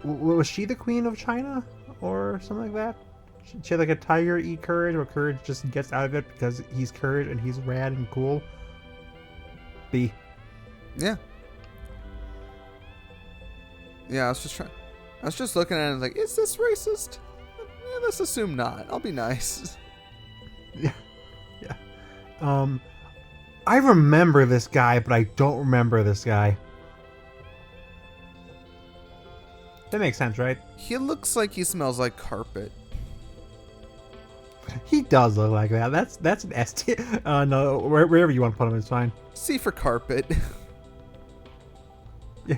Speaker 1: Was she the queen of China or something like that? She had like a tiger eat Courage, where Courage just gets out of it because he's Courage and he's rad and cool. B.
Speaker 2: yeah. Yeah, I was just looking at it like, is this racist? Yeah, let's assume not. I'll be nice.
Speaker 1: Yeah. I remember this guy, but I don't remember this guy. That makes sense, right?
Speaker 2: He looks like he smells like carpet.
Speaker 1: He does look like that. That's an S tier. No, wherever you want to put him is fine.
Speaker 2: C for carpet.
Speaker 1: Yeah.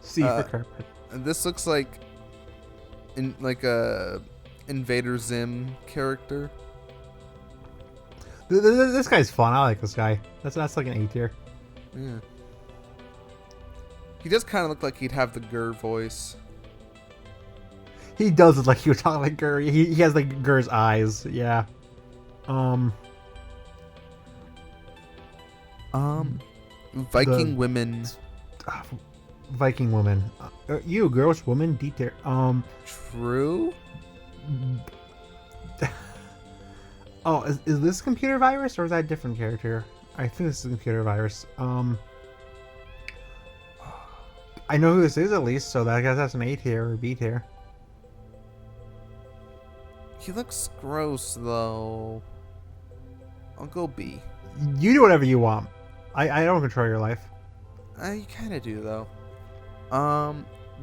Speaker 1: C for carpet.
Speaker 2: And this looks like a Invader Zim character.
Speaker 1: This guy's fun. I like this guy. That's like an A tier.
Speaker 2: Yeah. He does kind of look like he'd have the Gur voice.
Speaker 1: He does look like he would talk like Gur. He has like Gur's eyes. Yeah.
Speaker 2: Viking women.
Speaker 1: Viking woman. You girlish woman. D tier.
Speaker 2: True.
Speaker 1: Oh, is this computer virus or is that a different character? I think this is a computer virus. I know who this is at least, so that I guess that's an A tier or B tier.
Speaker 2: He looks gross though. I'll go B.
Speaker 1: You do whatever you want. I don't control your life.
Speaker 2: You kind of do though.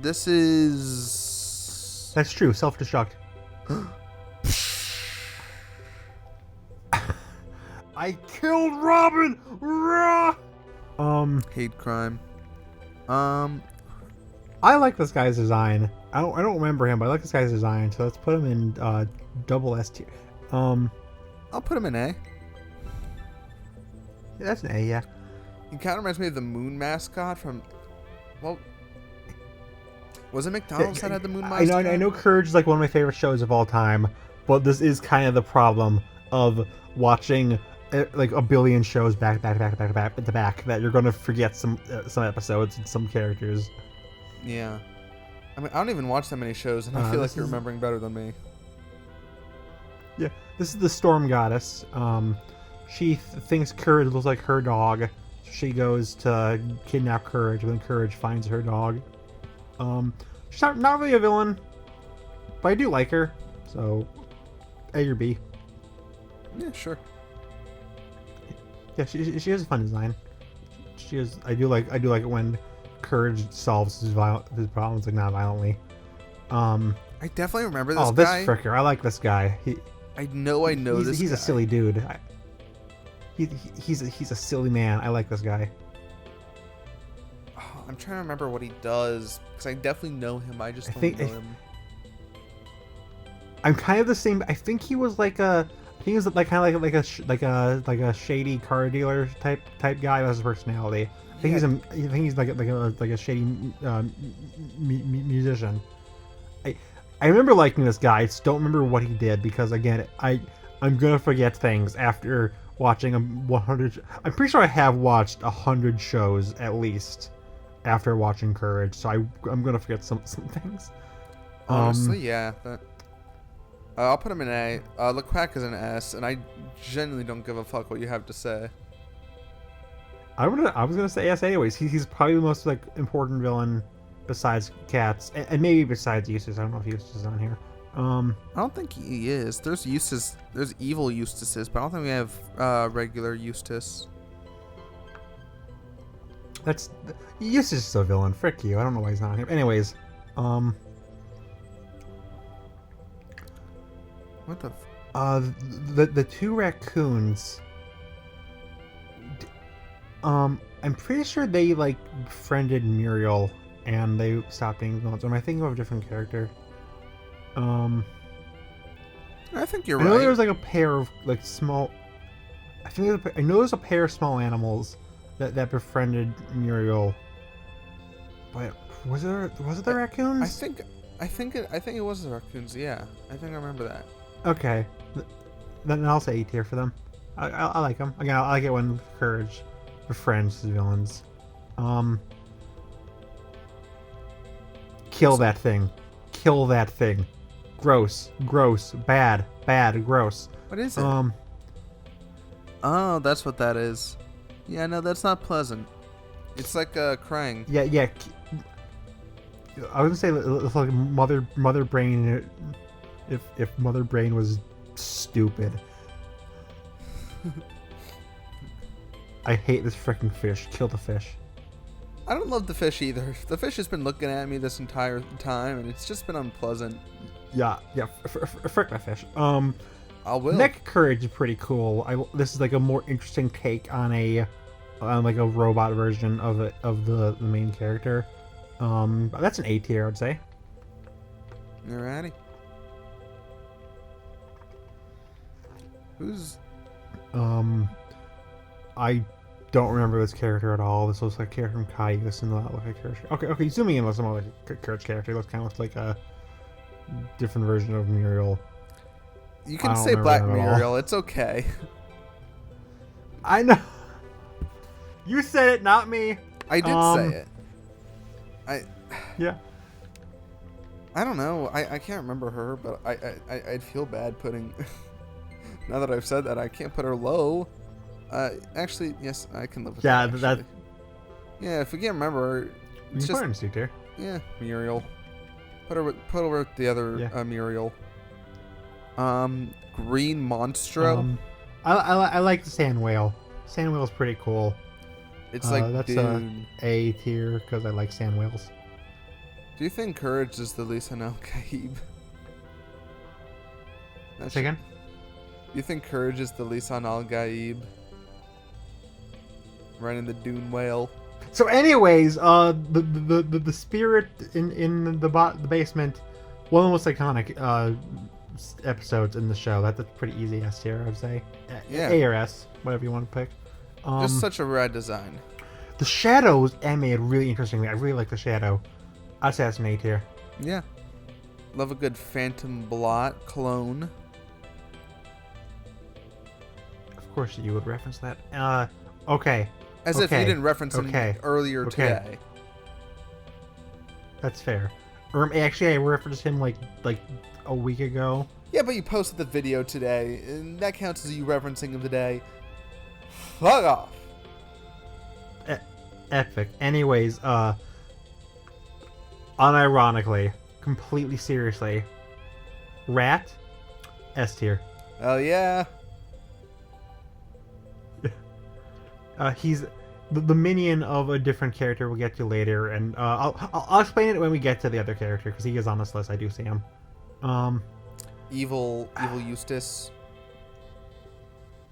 Speaker 2: This is.
Speaker 1: That's true. Self-destruct. I killed Robin. Rah!
Speaker 2: Hate crime.
Speaker 1: I like this guy's design. I don't remember him, but I like this guy's design. So let's put him in double S tier.
Speaker 2: I'll put him in A.
Speaker 1: Yeah, that's an A. Yeah.
Speaker 2: He kind of reminds me of the Moon mascot from. Well, was it McDonald's that had the Moon mascot?
Speaker 1: I know Courage is like one of my favorite shows of all time, but this is kind of the problem of watching like a billion shows back to back that you're gonna forget some episodes and some characters.
Speaker 2: Yeah. I mean, I don't even watch that many shows, and I feel like you're remembering better than me.
Speaker 1: Yeah, this is the Storm Goddess. She thinks Courage looks like her dog. She goes to kidnap Courage, but then Courage finds her dog. She's not really a villain, but I do like her. So, A or B.
Speaker 2: Yeah, sure.
Speaker 1: Yeah, she has a fun design. She is. I do like it when Courage solves his problems like not violently.
Speaker 2: I definitely remember this guy.
Speaker 1: Oh, this fricker! I like this guy.
Speaker 2: I know this.
Speaker 1: He's
Speaker 2: guy.
Speaker 1: a silly dude. He's a silly man. I like this guy.
Speaker 2: Oh, I'm trying to remember what he does because I definitely know him. I just don't know him.
Speaker 1: I'm kind of the same. I think he was like a. He was like kind of like a shady car dealer type guy. That's his personality. I think he's like a shady musician. I remember liking this guy. I just don't remember what he did because again I'm gonna forget things after watching 100. I'm pretty sure I have watched 100 shows at least after watching Courage. So I'm gonna forget some things.
Speaker 2: Honestly, yeah. I'll put him in A. LeQuack is an S, and I genuinely don't give a fuck what you have to say.
Speaker 1: I was gonna say S anyways. He's probably the most like important villain besides Cats, and maybe besides Eustace. I don't know if Eustace is on here.
Speaker 2: I don't think he is. There's Eustace. There's evil Eustaces, but I don't think we have regular Eustace.
Speaker 1: Eustace is a villain. Frick you. I don't know why he's not on here. Anyways,
Speaker 2: What the?
Speaker 1: The two raccoons. I'm pretty sure they like befriended Muriel and they stopped being villains. Am I thinking of a different character?
Speaker 2: I think you're
Speaker 1: I know there
Speaker 2: right.
Speaker 1: was like a pair of like small. I know there's a pair of small animals that befriended Muriel. But was it the raccoons?
Speaker 2: I think it was the raccoons. Yeah, I think I remember that.
Speaker 1: Okay, then I'll say A tier for them. I like them. Again, I like it when Courage befriends his villains. Kill that thing. Kill that thing. Gross. Gross. Bad. Bad. Gross.
Speaker 2: What is it? Oh, that's what that is. Yeah, no, that's not pleasant. It's like crying.
Speaker 1: Yeah. I was gonna say it's like Mother Brain. If Mother Brain was stupid. I hate this freaking fish. Kill the fish.
Speaker 2: I don't love the fish either. The fish has been looking at me this entire time, and it's just been unpleasant.
Speaker 1: Yeah. Frick that fish.
Speaker 2: I will.
Speaker 1: Neck Courage is pretty cool. This is like a more interesting take on like a robot version of the main character. That's an A tier, I'd say.
Speaker 2: Alrighty. Who's?
Speaker 1: I don't remember this character at all. This looks like a character from Kai. This does not look like a character. Okay. Zooming in with some other Courage character. It looks kind of like a different version of Muriel.
Speaker 2: You can say Black Muriel. It's okay.
Speaker 1: I know. You said it, not me.
Speaker 2: I did say it.
Speaker 1: Yeah.
Speaker 2: I don't know. I can't remember her, but I'd feel bad putting. Now that I've said that, I can't put her low. Actually, yes, I can live with that.
Speaker 1: Yeah, that.
Speaker 2: Yeah, if we can't remember her,
Speaker 1: You
Speaker 2: it's
Speaker 1: can put
Speaker 2: just
Speaker 1: her in C tier.
Speaker 2: yeah, Muriel. Put her with the other Muriel. Green Monstro.
Speaker 1: I like the Sand Whale. Sand Whale's pretty cool.
Speaker 2: It's like
Speaker 1: that's
Speaker 2: Dune.
Speaker 1: A tier because I like sand whales.
Speaker 2: Do you think Courage is the Lisan Al Gaib?
Speaker 1: Say again?
Speaker 2: Do you think Courage is the Lisan Al Gaib? Running the Dune Whale.
Speaker 1: So, anyways, the spirit in the basement, one of the most iconic episodes in the show. That's pretty easy S tier, I'd say.
Speaker 2: Yeah.
Speaker 1: A or S, whatever you want to pick.
Speaker 2: Just such a rad design.
Speaker 1: The shadows animated really interestingly. I really like the shadow. I'd say that's an A tier.
Speaker 2: Yeah. Love a good Phantom Blot clone.
Speaker 1: Of course you would reference that. Okay.
Speaker 2: As if you didn't reference him earlier today.
Speaker 1: That's fair. Actually, I referenced him like a week ago.
Speaker 2: Yeah, but you posted the video today, and that counts as you referencing him today. Fuck off.
Speaker 1: Epic. Anyways, unironically, completely seriously, Rat, S tier.
Speaker 2: Oh yeah.
Speaker 1: He's the minion of a different character we'll get to later, and I'll explain it when we get to the other character because he is on this list. I do see him.
Speaker 2: Evil Eustace.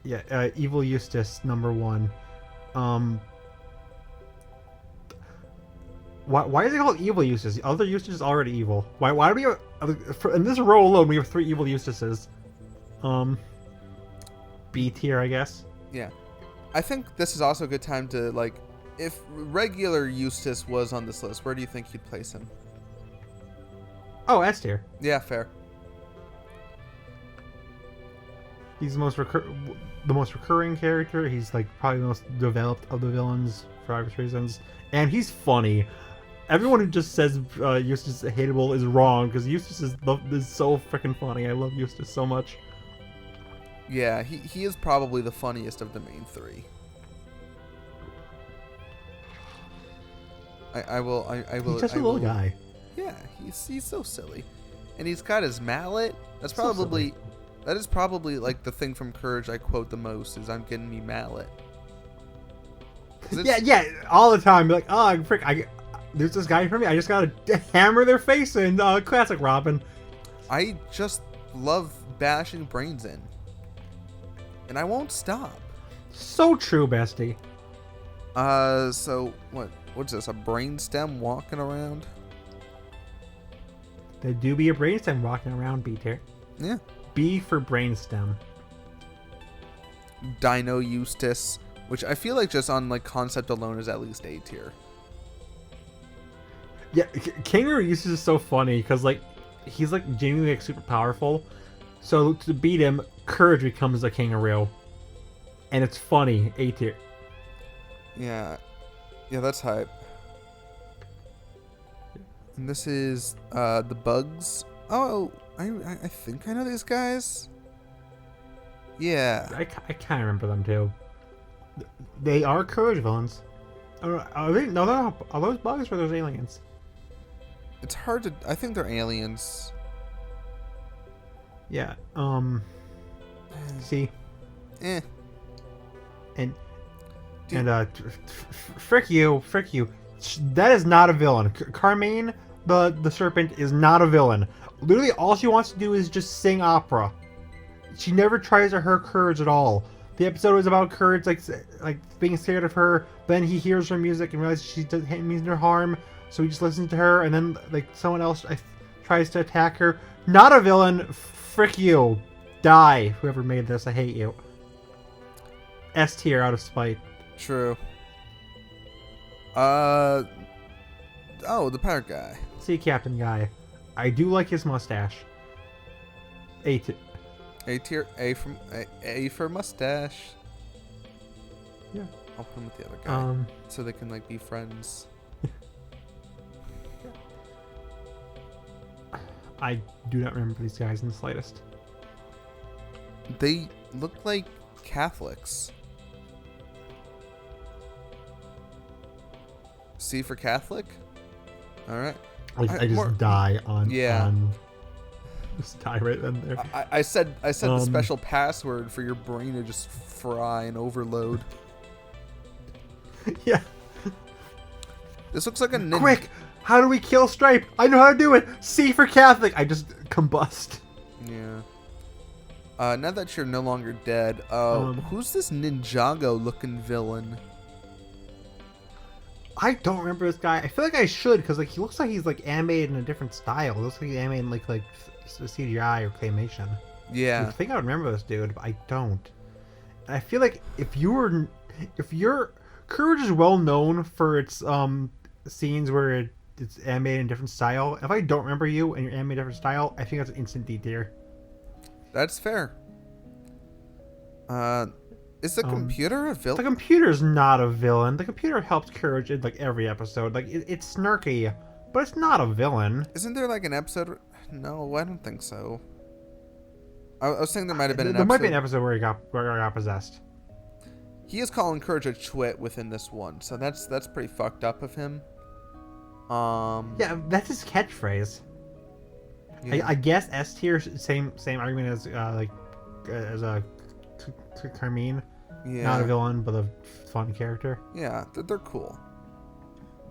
Speaker 1: Yeah, Evil Eustace #1. Why is it called Evil Eustace? The other Eustace is already evil. Why do we have, in this row alone we have 3 evil Eustaces? B tier, I guess.
Speaker 2: Yeah. I think this is also a good time to, like, if regular Eustace was on this list, where do you think you'd place him?
Speaker 1: Oh, S tier.
Speaker 2: Yeah, fair.
Speaker 1: He's the most recurring character. He's like probably the most developed of the villains for obvious reasons, and he's funny. Everyone who just says Eustace is hateable is wrong because Eustace is so freaking funny. I love Eustace so much.
Speaker 2: Yeah, he is probably the funniest of the main 3. I will.
Speaker 1: He's just a little guy.
Speaker 2: Yeah, he's so silly, and he's got his mallet. That is probably like the thing from Courage I quote the most is "I'm getting me mallet."
Speaker 1: Yeah, all the time. Be like, oh, frick! There's this guy in front of me. I just gotta hammer their face in. Classic Robin.
Speaker 2: I just love bashing brains in, and I won't stop.
Speaker 1: So true, bestie.
Speaker 2: So what's this? A brainstem walking around?
Speaker 1: There do be a brainstem walking around, B tier.
Speaker 2: Yeah.
Speaker 1: B for brainstem.
Speaker 2: Dino Eustace, which I feel like just on like concept alone is at least A tier.
Speaker 1: Yeah, Kangaroo Eustace is so funny because like he's like genuinely like super powerful. So to beat him, Courage becomes a kangaroo, and it's funny. A tier.
Speaker 2: Yeah, that's hype. And this is the Bugs. Oh, I think I know these guys. Yeah.
Speaker 1: I kind of remember them too. They are Courage villains. Are they? No, they're not. Are those bugs or are those aliens?
Speaker 2: It's hard to. I think they're aliens.
Speaker 1: Yeah. See.
Speaker 2: Eh.
Speaker 1: And
Speaker 2: Dude.
Speaker 1: and frick you. That is not a villain. Carmine, the serpent, is not a villain. Literally, all she wants to do is just sing opera. She never tries to hurt Courage at all. The episode was about Courage like being scared of her. Then he hears her music and realizes she means no harm, so he just listens to her. And then like someone else tries to attack her. Not a villain. Frick you. Die. Whoever made this, I hate you. S tier out of spite.
Speaker 2: True. Oh, the pirate guy.
Speaker 1: Sea Captain guy. I do like his mustache. A
Speaker 2: tier. A for mustache.
Speaker 1: Yeah.
Speaker 2: I'll put him with the other guy so they can like be friends.
Speaker 1: I do not remember these guys in the slightest.
Speaker 2: They look like Catholics. C for Catholic? Alright.
Speaker 1: I just die on.
Speaker 2: Yeah.
Speaker 1: Just die right then there.
Speaker 2: I said the special password for your brain to just fry and overload.
Speaker 1: Yeah.
Speaker 2: This looks like a ninja.
Speaker 1: Quick! How do we kill Stripe? I know how to do it! C for Catholic! I just combust.
Speaker 2: Yeah. Now that you're no longer dead, who's this Ninjago looking villain?
Speaker 1: I don't remember this guy. I feel like I should, because like he looks like he's like animated in a different style. It looks like he's animated in like CGI or claymation.
Speaker 2: Yeah.
Speaker 1: I think I would remember this dude, but I don't. And I feel like if your Courage is well known for its scenes where it's animated in different style. If I don't remember you and you're animated in different style, I think that's an instant D tier.
Speaker 2: That's fair. Is the computer a villain?
Speaker 1: The computer's not a villain. The computer helps Courage in like every episode. Like it's snarky, but it's not a villain.
Speaker 2: Isn't there like an episode? No, I don't think so. I was saying there might have been an
Speaker 1: There
Speaker 2: episode.
Speaker 1: might be an episode where he got possessed.
Speaker 2: He is calling Courage a twit within this one, so that's pretty fucked up of him.
Speaker 1: Yeah, that's his catchphrase.
Speaker 2: Yeah.
Speaker 1: I guess S tier, same argument as Carmine.
Speaker 2: Yeah.
Speaker 1: Not a villain, but a fun character.
Speaker 2: Yeah, they're cool.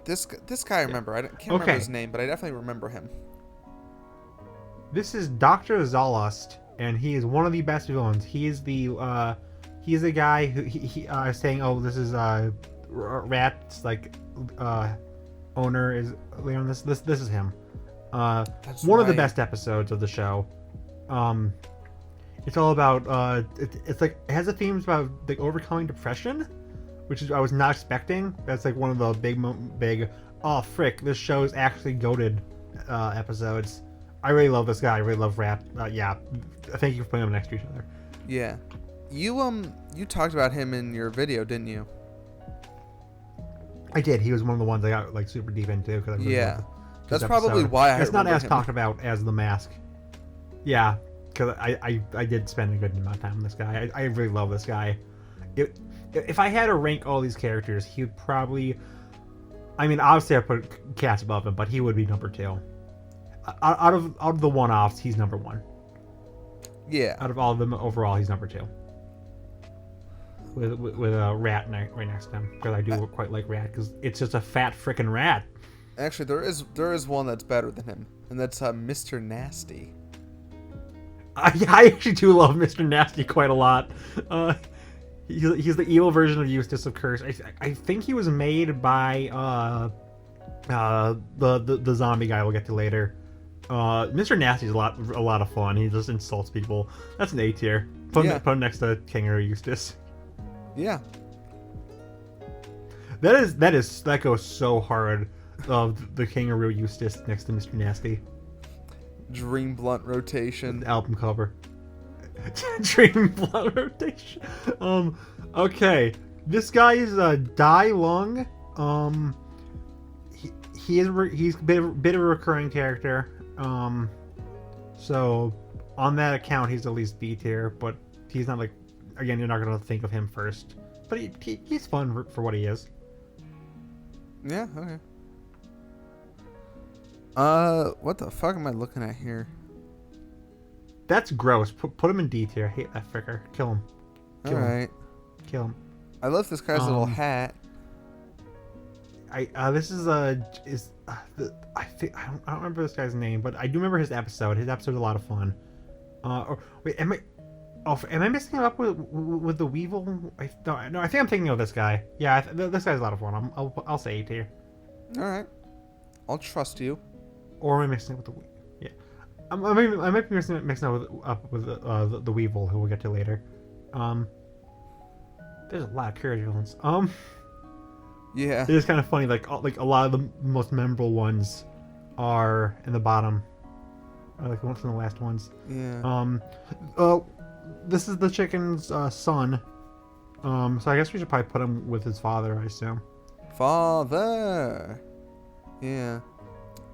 Speaker 2: This guy I remember. I can't remember his name, but I definitely remember him.
Speaker 1: This is Dr. Zalust, and he is one of the best villains. He is the guy who he saying, oh, this is Rat's like owner is Leon. This is him.
Speaker 2: That's
Speaker 1: one of the
Speaker 2: right.
Speaker 1: best episodes of the show. It's all about it's like it has a themes about like overcoming depression, which is I was not expecting. That's like one of the big oh frick, this show is actually goated episodes. I really love this guy. I really love Rat. Yeah, thank you for putting them next to each other.
Speaker 2: Yeah, you talked about him in your video, didn't you?
Speaker 1: I did. He was one of the ones I got like super deep into because I really loved his
Speaker 2: that's probably
Speaker 1: episode.
Speaker 2: why I
Speaker 1: It's not
Speaker 2: remember
Speaker 1: as
Speaker 2: him.
Speaker 1: talked about as The Mask. Yeah, because I did spend a good amount of time on this guy. I really love this guy. If I had to rank all these characters, he would probably. I mean, obviously I put Cass above him, but he would be number 2. Out of the one-offs, he's number 1.
Speaker 2: Yeah.
Speaker 1: Out of all of them overall, he's number 2. With a rat right next to him, because I do quite like Rat, because it's just a fat frickin' rat.
Speaker 2: Actually, there is one that's better than him, and that's Mr. Nasty.
Speaker 1: I actually do love Mr. Nasty quite a lot. He's the evil version of Eustace of Curse. I think he was made by the zombie guy we'll get to later. Mr. Nasty's a lot of fun. He just insults people. That's an A tier. Put him next to Kangaroo Eustace.
Speaker 2: Yeah.
Speaker 1: That goes so hard. The Kangaroo Eustace next to Mr. Nasty.
Speaker 2: Dream Blunt rotation.
Speaker 1: Album cover. Dream Blunt rotation. Okay. This guy is Dai Lung. He's a bit of a recurring character. So on that account, he's at least B tier, but he's not like, again, you're not gonna think of him first. But he's fun for what he is.
Speaker 2: Yeah. Okay. What the fuck am I looking at here?
Speaker 1: That's gross. Put him in D tier. I hate that fricker. Kill him.
Speaker 2: All right.
Speaker 1: Kill him.
Speaker 2: I love this guy's little hat.
Speaker 1: This is I think I don't remember this guy's name, but I do remember his episode. His episode's a lot of fun. Wait, am I mixing it up with the Weevil? No, I think I'm thinking of this guy. Yeah, this guy's a lot of fun. I'll say A tier.
Speaker 2: All right, I'll trust you.
Speaker 1: Or am I mixing it with the? Yeah, I might be mixing it up with the Weevil, who we'll get to later. There's a lot of courage villains.
Speaker 2: Yeah.
Speaker 1: It is kind of funny. Like a lot of the most memorable ones are in the bottom. Or like one of the last ones.
Speaker 2: Yeah.
Speaker 1: This is the chicken's son. So I guess we should probably put him with his father, I assume.
Speaker 2: Father. Yeah.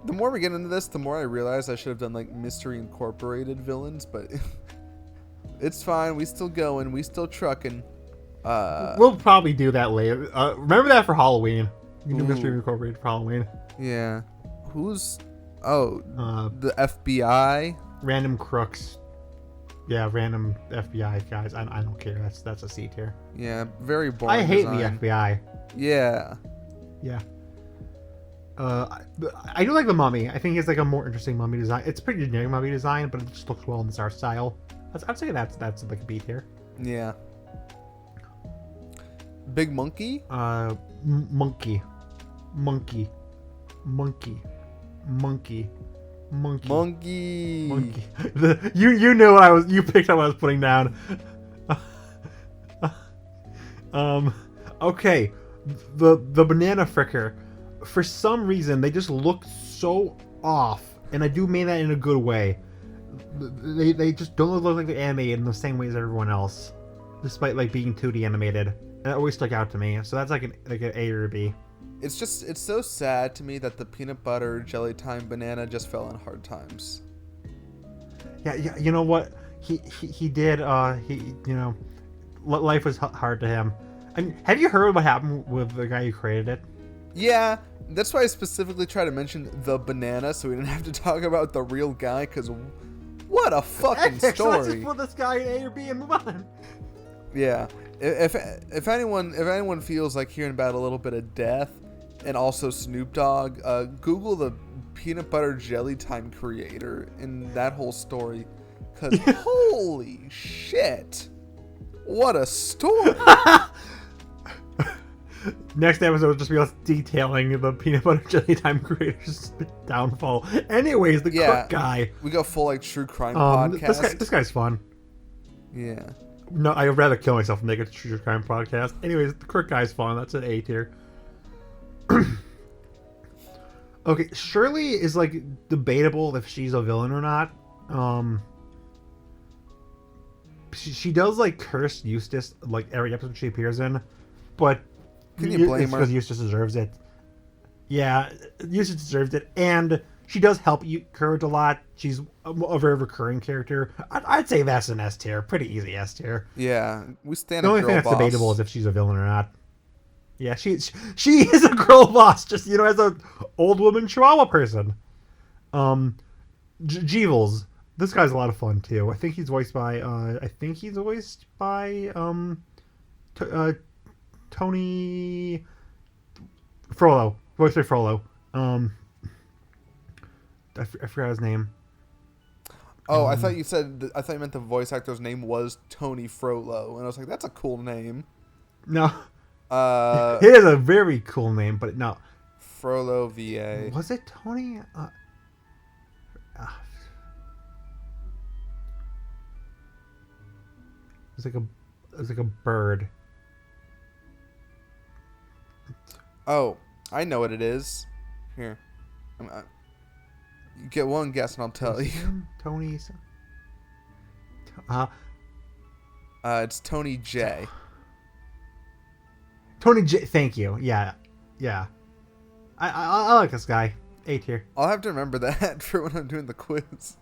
Speaker 2: The more we get into this, the more I realize I should have done like Mystery Incorporated villains, but it's fine. We still going. We still trucking.
Speaker 1: We'll probably do that later. Remember that for Halloween. You can do Mystery Incorporated for Halloween.
Speaker 2: Yeah. Who's? Oh, the FBI.
Speaker 1: Random crooks. Yeah, random FBI guys. I don't care. That's a C tier.
Speaker 2: Yeah, very boring.
Speaker 1: I hate
Speaker 2: design.
Speaker 1: the FBI.
Speaker 2: Yeah.
Speaker 1: Yeah. I do like the mummy. I think it's like a more interesting mummy design. It's a pretty generic mummy design, but it just looks well in this art style. I'd say that's like a B tier.
Speaker 2: Yeah. Big monkey?
Speaker 1: Monkey. You knew what you picked up what I was putting down. Okay. The banana fricker. For some reason they just look so off, and I do mean that in a good way. They just don't look like they're animated in the same way as everyone else, despite like being 2D animated. And that always stuck out to me. So that's like an A or a B.
Speaker 2: It's so sad to me that the peanut butter jelly time banana just fell in hard times.
Speaker 1: Yeah, you know what? He did. Life was hard to him. I mean, have you heard what happened with the guy who created it?
Speaker 2: Yeah, that's why I specifically try to mention the banana so we didn't have to talk about the real guy. Because what a fucking story!
Speaker 1: So let's just put this guy in A or B and move on.
Speaker 2: Yeah, if anyone feels like hearing about a little bit of death and also Snoop Dogg, Google the peanut butter jelly time creator and that whole story, because holy shit, what a story!
Speaker 1: Next episode will just be us detailing the peanut butter jelly time creator's downfall. Anyways, the cook guy.
Speaker 2: We go full like true crime podcast.
Speaker 1: This guy's fun.
Speaker 2: Yeah.
Speaker 1: No, I'd rather kill myself than make a true crime podcast. Anyways, the crook guy's fun. That's an A tier. Okay, Shirley is like debatable if she's a villain or not. She does like curse Eustace like every episode she appears in, but
Speaker 2: can you blame her?
Speaker 1: Because Eustace deserves it. Yeah, Eustace deserves it, and she does help Courage a lot. She's a very recurring character. I'd say that's an S tier. Pretty easy S tier.
Speaker 2: Yeah, we stand.
Speaker 1: The only thing that's debatable is if she's a villain or not. Yeah, she is a girl boss. Just as a old woman Chihuahua person. Jeevils. This guy's a lot of fun too. I think he's voiced by. Tony Frollo. Voiced by Frollo. I forgot his name.
Speaker 2: Oh, I thought you meant the voice actor's name was Tony Frollo, and I was like, that's a cool name.
Speaker 1: No. It is a very cool name, but no.
Speaker 2: Frollo VA.
Speaker 1: Was it Tony? It's like a bird.
Speaker 2: Oh, I know what it is. Here. You get one guess and I'll tell you.
Speaker 1: Tony's.
Speaker 2: It's Tony J.
Speaker 1: Tony J. Thank you. Yeah. I like this guy. A tier.
Speaker 2: I'll have to remember that for when I'm doing the quiz.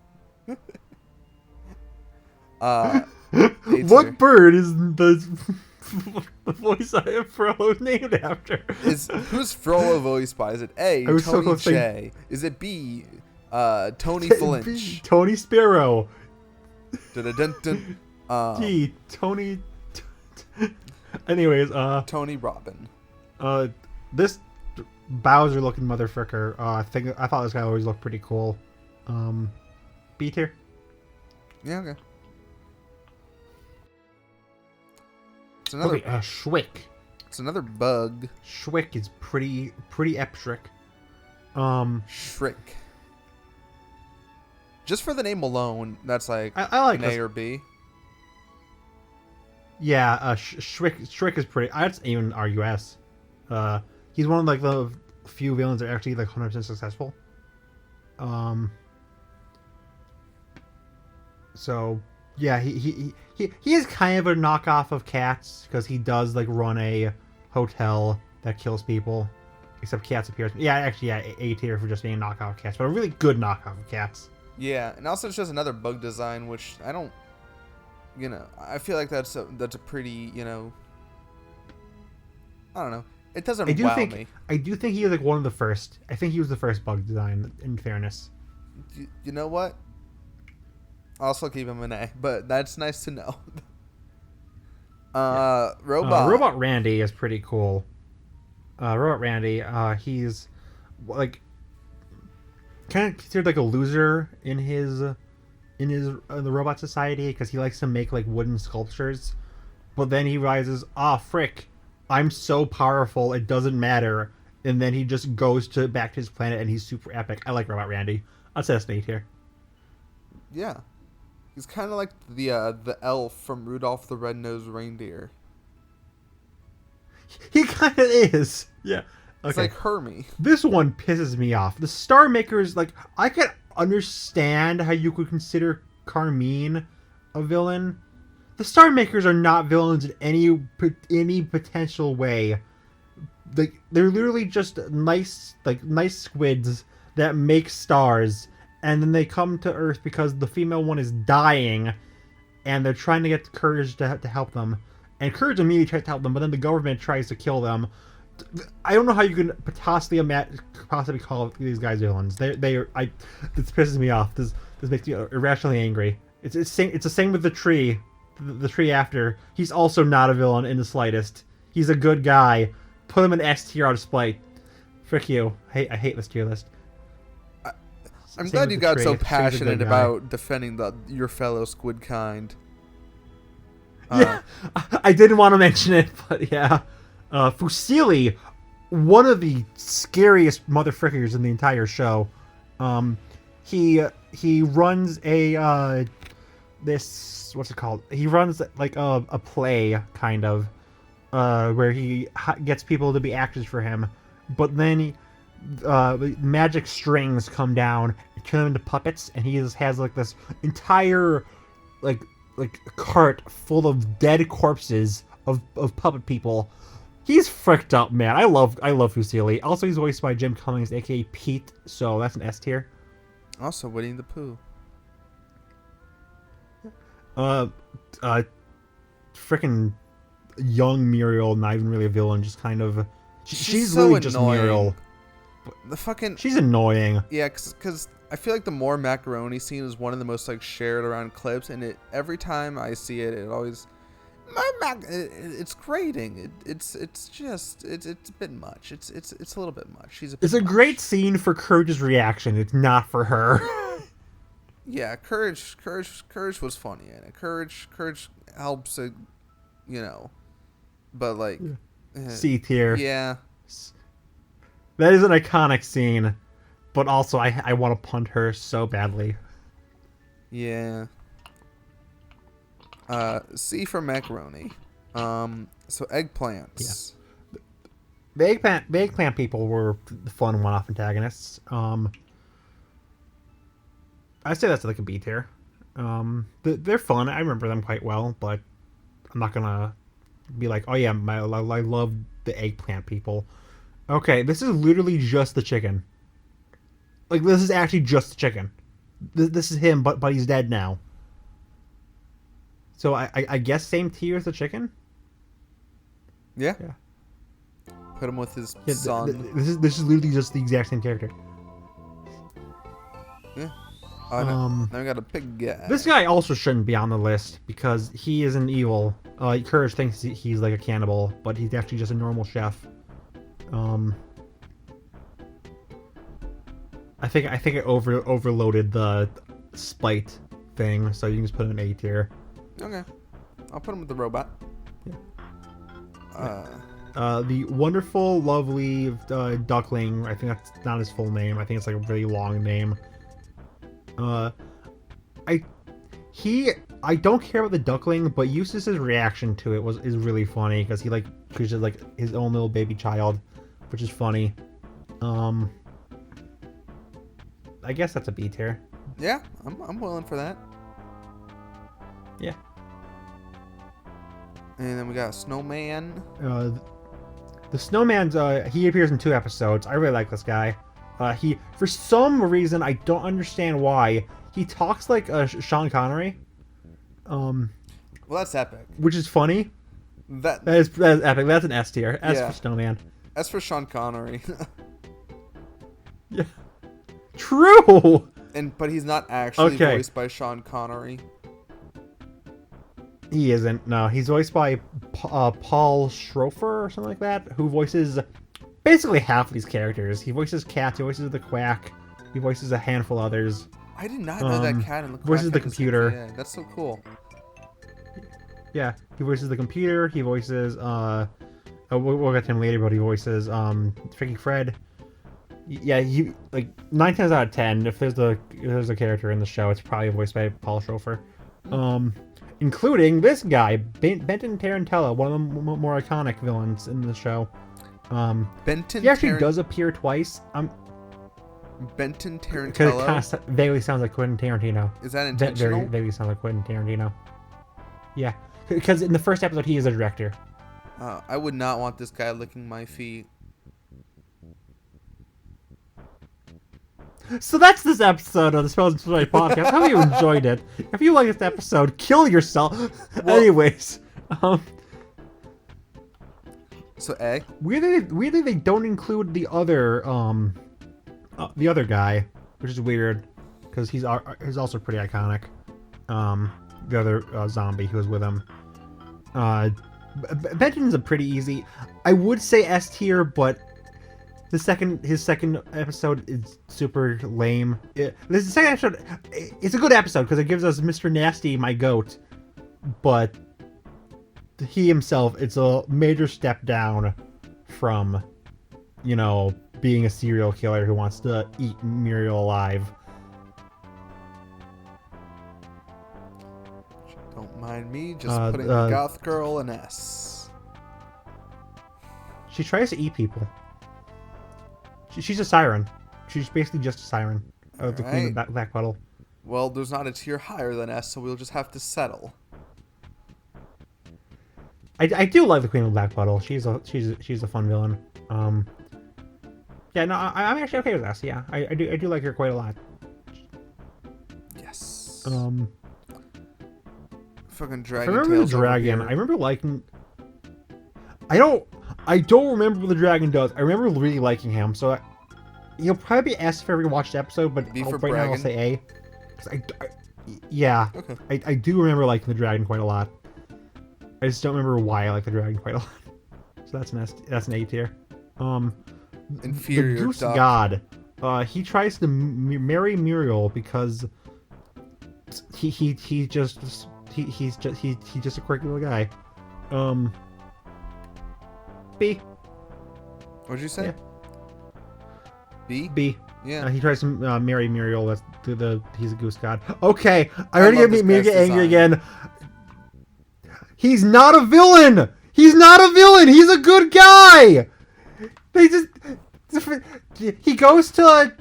Speaker 2: A tier.
Speaker 1: What bird is the voice I have Frollo named after?
Speaker 2: Who's Frollo voiced by? Is it A, Tony J? Is it B, Tony Flinch?
Speaker 1: Tony Sparrow.
Speaker 2: Dun-dun-dun-dun.
Speaker 1: D. Tony. Anyways,
Speaker 2: Tony Robin.
Speaker 1: This Bowser looking motherfucker. I thought this guy always looked pretty cool. B tier.
Speaker 2: Yeah, okay. It's another.
Speaker 1: Okay, Schwick.
Speaker 2: It's another bug.
Speaker 1: Schwick is pretty epic.
Speaker 2: Shrick. Just for the name alone, that's like
Speaker 1: I like
Speaker 2: an
Speaker 1: this.
Speaker 2: A or B.
Speaker 1: Yeah, Schwick is pretty. I'd even argue S. He's one of like the few villains that are actually like 100% successful. So yeah, he is kind of a knockoff of Cats because he does like run a hotel that kills people. Except Cats appears. Yeah, actually, yeah, A tier for just being a knockoff of Cats, but a really good knockoff of Cats.
Speaker 2: Yeah, and also it's just another bug design, which I don't. I feel like that's a pretty, I don't know. It doesn't wow me.
Speaker 1: I do think he was like one of the first. I think he was the first bug design, in fairness.
Speaker 2: You know what? I'll still keep him an A, but that's nice to know. Robot
Speaker 1: Randy is pretty cool. Robot Randy, he's like kind of considered like a loser in the robot society because he likes to make like wooden sculptures, but then he realizes, frick, I'm so powerful it doesn't matter, and then he just goes back to his planet and he's super epic. I like Robot Randy. I'll say that's an A tier.
Speaker 2: Yeah, he's kind of like the elf from Rudolph the Red-Nosed Reindeer.
Speaker 1: He kind of is. Yeah. Okay.
Speaker 2: It's like Hermie.
Speaker 1: This one pisses me off. The Star Makers, like, I can understand how you could consider Carmine a villain. The Star Makers are not villains in any potential way. Like, they're literally just nice squids that make stars, and then they come to Earth because the female one is dying, and they're trying to get Courage to help them. And Courage immediately tries to help them, but then the government tries to kill them. I don't know how you can possibly call these guys villains. This pisses me off. This makes me irrationally angry. It's the same with the tree. The tree after. He's also not a villain in the slightest. He's a good guy. Put him in S tier out of spite. Frick you. I hate this tier list.
Speaker 2: I'm glad you got so passionate about defending your fellow squid kind.
Speaker 1: Yeah, I didn't want to mention it, but yeah. Fusili, one of the scariest motherfuckers in the entire show. He runs a what's it called? He runs like a play kind of, where he gets people to be actors for him, but then magic strings come down and turn them into puppets, and he just has like this entire like cart full of dead corpses of puppet people. He's fricked up, man. I love Fusili. Also, he's voiced by Jim Cummings, aka Pete, so that's an S tier.
Speaker 2: Also, Winnie the Pooh.
Speaker 1: Freaking young Muriel, not even really a villain, just kind of. She's
Speaker 2: so
Speaker 1: really just
Speaker 2: annoying.
Speaker 1: Muriel. She's annoying.
Speaker 2: Yeah, because I feel like the More Macaroni scene is one of the most like shared around clips, and every time I see it, it always it's grating. It's a bit much. It's a little bit much. It's
Speaker 1: a great scene for Courage's reaction. It's not for her.
Speaker 2: Yeah, Courage was funny, and Courage helps it, but like
Speaker 1: C tier.
Speaker 2: Yeah.
Speaker 1: That is an iconic scene. but also I want to punt her so badly.
Speaker 2: Yeah. C for macaroni. So eggplants.
Speaker 1: Yeah. The eggplant people were the fun one-off antagonists. I'd say that's like a B tier. They're fun. I remember them quite well, but I'm not gonna be like, oh yeah, I love the eggplant people. Okay, this is literally just the chicken. Like, this is actually just the chicken. This is him, but he's dead now. So I guess same tier as the chicken.
Speaker 2: Yeah.
Speaker 1: Yeah.
Speaker 2: Put him with his
Speaker 1: Yeah,
Speaker 2: son.
Speaker 1: This is literally just the exact same character.
Speaker 2: Yeah. Oh, no. Now we got a pig guy.
Speaker 1: This guy also shouldn't be on the list because he isn't evil. Courage thinks he's like a cannibal, but he's actually just a normal chef. I think I overloaded the spite thing, so you can just put him in A tier.
Speaker 2: Okay. I'll put him with the robot.
Speaker 1: Yeah. The wonderful, lovely duckling. I think that's not his full name. I think it's like a really long name. I don't care about the duckling, but Eustace's reaction to it is really funny because he like treated like his own little baby child, which is funny. I guess that's a B tier.
Speaker 2: Yeah, I'm willing for that.
Speaker 1: Yeah.
Speaker 2: And then we got a snowman.
Speaker 1: The snowman's he appears in 2 episodes. I really like this guy. He, for some reason, I don't understand why, he talks like Sean Connery.
Speaker 2: Well, that's epic.
Speaker 1: Which is funny. That is epic. That's an S tier. S for Snowman.
Speaker 2: S for Sean Connery.
Speaker 1: Yeah. True.
Speaker 2: But he's not actually voiced by Sean Connery.
Speaker 1: He isn't. No, he's voiced by Paul Schroeder or something like that, who voices basically half of these characters. He voices Cats, he voices the Quack, he voices a handful of others.
Speaker 2: I did not know that Cat and the Quack
Speaker 1: voices the computer.
Speaker 2: Yeah, that's so cool.
Speaker 1: Yeah, he voices the computer. He voices we'll get to him later, but he voices Tricky Fred. Yeah, he like 9 times out of 10, if there's a character in the show, it's probably voiced by Paul Schroeder. Including this guy, Benton Tarantella, one of the more iconic villains in the show.
Speaker 2: Benton.
Speaker 1: He actually does appear twice.
Speaker 2: Benton Tarantella.
Speaker 1: Because it kind of vaguely sounds like Quentin Tarantino.
Speaker 2: Is that intentional?
Speaker 1: Very vaguely sounds like Quentin Tarantino. Yeah, because in the first episode he is a director.
Speaker 2: I would not want this guy licking my feet.
Speaker 1: So that's this episode of the Spells and Story podcast. Hope you enjoyed it. If you like this episode, kill yourself. Well, anyways,
Speaker 2: so A.
Speaker 1: Weirdly, they don't include the other guy, which is weird, because he's also pretty iconic. The other zombie who was with him. Benton's a pretty easy. I would say S tier, but his second episode is super lame. The second episode, it's a good episode because it gives us Mr. Nasty, my goat, but he himself, it's a major step down from, being a serial killer who wants to eat Muriel alive.
Speaker 2: Don't mind me, just putting the goth girl an S.
Speaker 1: She tries to eat people. She's a siren. She's basically just a siren of the Queen of Black Puddle.
Speaker 2: Well, there's not a tier higher than S, so we'll just have to settle.
Speaker 1: I do like the Queen of Black Puddle. She's a fun villain. Yeah, no, I'm actually okay with S. Yeah, I do like her quite a lot.
Speaker 2: Yes.
Speaker 1: I
Speaker 2: Fucking dragon.
Speaker 1: remember the dragon. I remember liking. I don't remember what the dragon does. I remember really liking him, so he'll probably be S for every watched episode, but
Speaker 2: B for
Speaker 1: right now I'll say A. 'Cause
Speaker 2: Okay.
Speaker 1: I do remember liking the dragon quite a lot. I just don't remember why I like the dragon quite a lot. So that's an A tier.
Speaker 2: Inferior
Speaker 1: the Goose
Speaker 2: duck.
Speaker 1: God. He tries to marry Muriel because he's just a quirky little guy. B.
Speaker 2: What'd you say? B?
Speaker 1: B.
Speaker 2: Yeah.
Speaker 1: He tries to marry Muriel. He's a goose god. Okay, I
Speaker 2: love
Speaker 1: already
Speaker 2: this
Speaker 1: get
Speaker 2: guy's
Speaker 1: angry
Speaker 2: design.
Speaker 1: again. He's not a villain. He's not a villain. He's a good guy. They just he goes to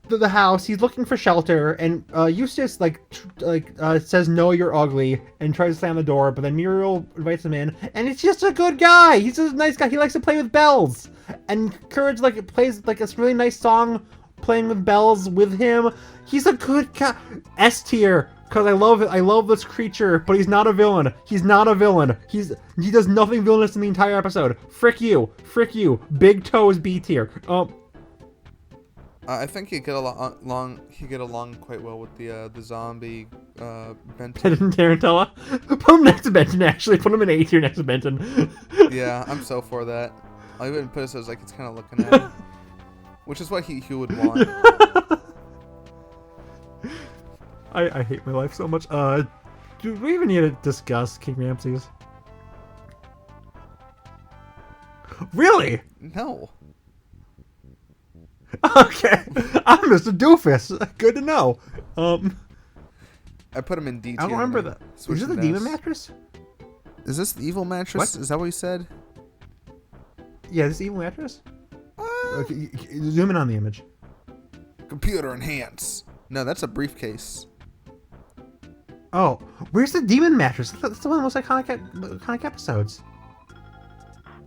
Speaker 1: the house. He's looking for shelter, and Eustace says no, you're ugly, and tries to slam the door. But then Muriel invites him in, and he's just a good guy. He's just a nice guy. He likes to play with bells, and Courage plays this really nice song, playing with bells with him. He's a good guy. S tier. Because I love it. I love this creature, but he's not a villain. He's not a villain. He does nothing villainous in the entire episode. Frick you. Frick you. Big Toe is B tier.
Speaker 2: I think he'd get along quite well with the zombie Benton.
Speaker 1: Tarantella. Put him next to Benton, actually. Put him in A tier next to Benton.
Speaker 2: Yeah, I'm so for that. I'll even put it so it's like it's kind of looking at him. Which is what he would want.
Speaker 1: I hate my life so much. Do we even need to discuss King Ramses? Really?
Speaker 2: No.
Speaker 1: Okay. I'm Mr. Doofus. Good to know.
Speaker 2: I put him in D tier.
Speaker 1: I don't remember that. Is it the demon mattress?
Speaker 2: Is this the evil mattress?
Speaker 1: What?
Speaker 2: Is that what you said?
Speaker 1: Yeah, this evil mattress? Okay, zoom in on the image.
Speaker 2: Computer enhance. No, that's a briefcase.
Speaker 1: Oh, where's the demon mattress? That's the one of the most iconic episodes.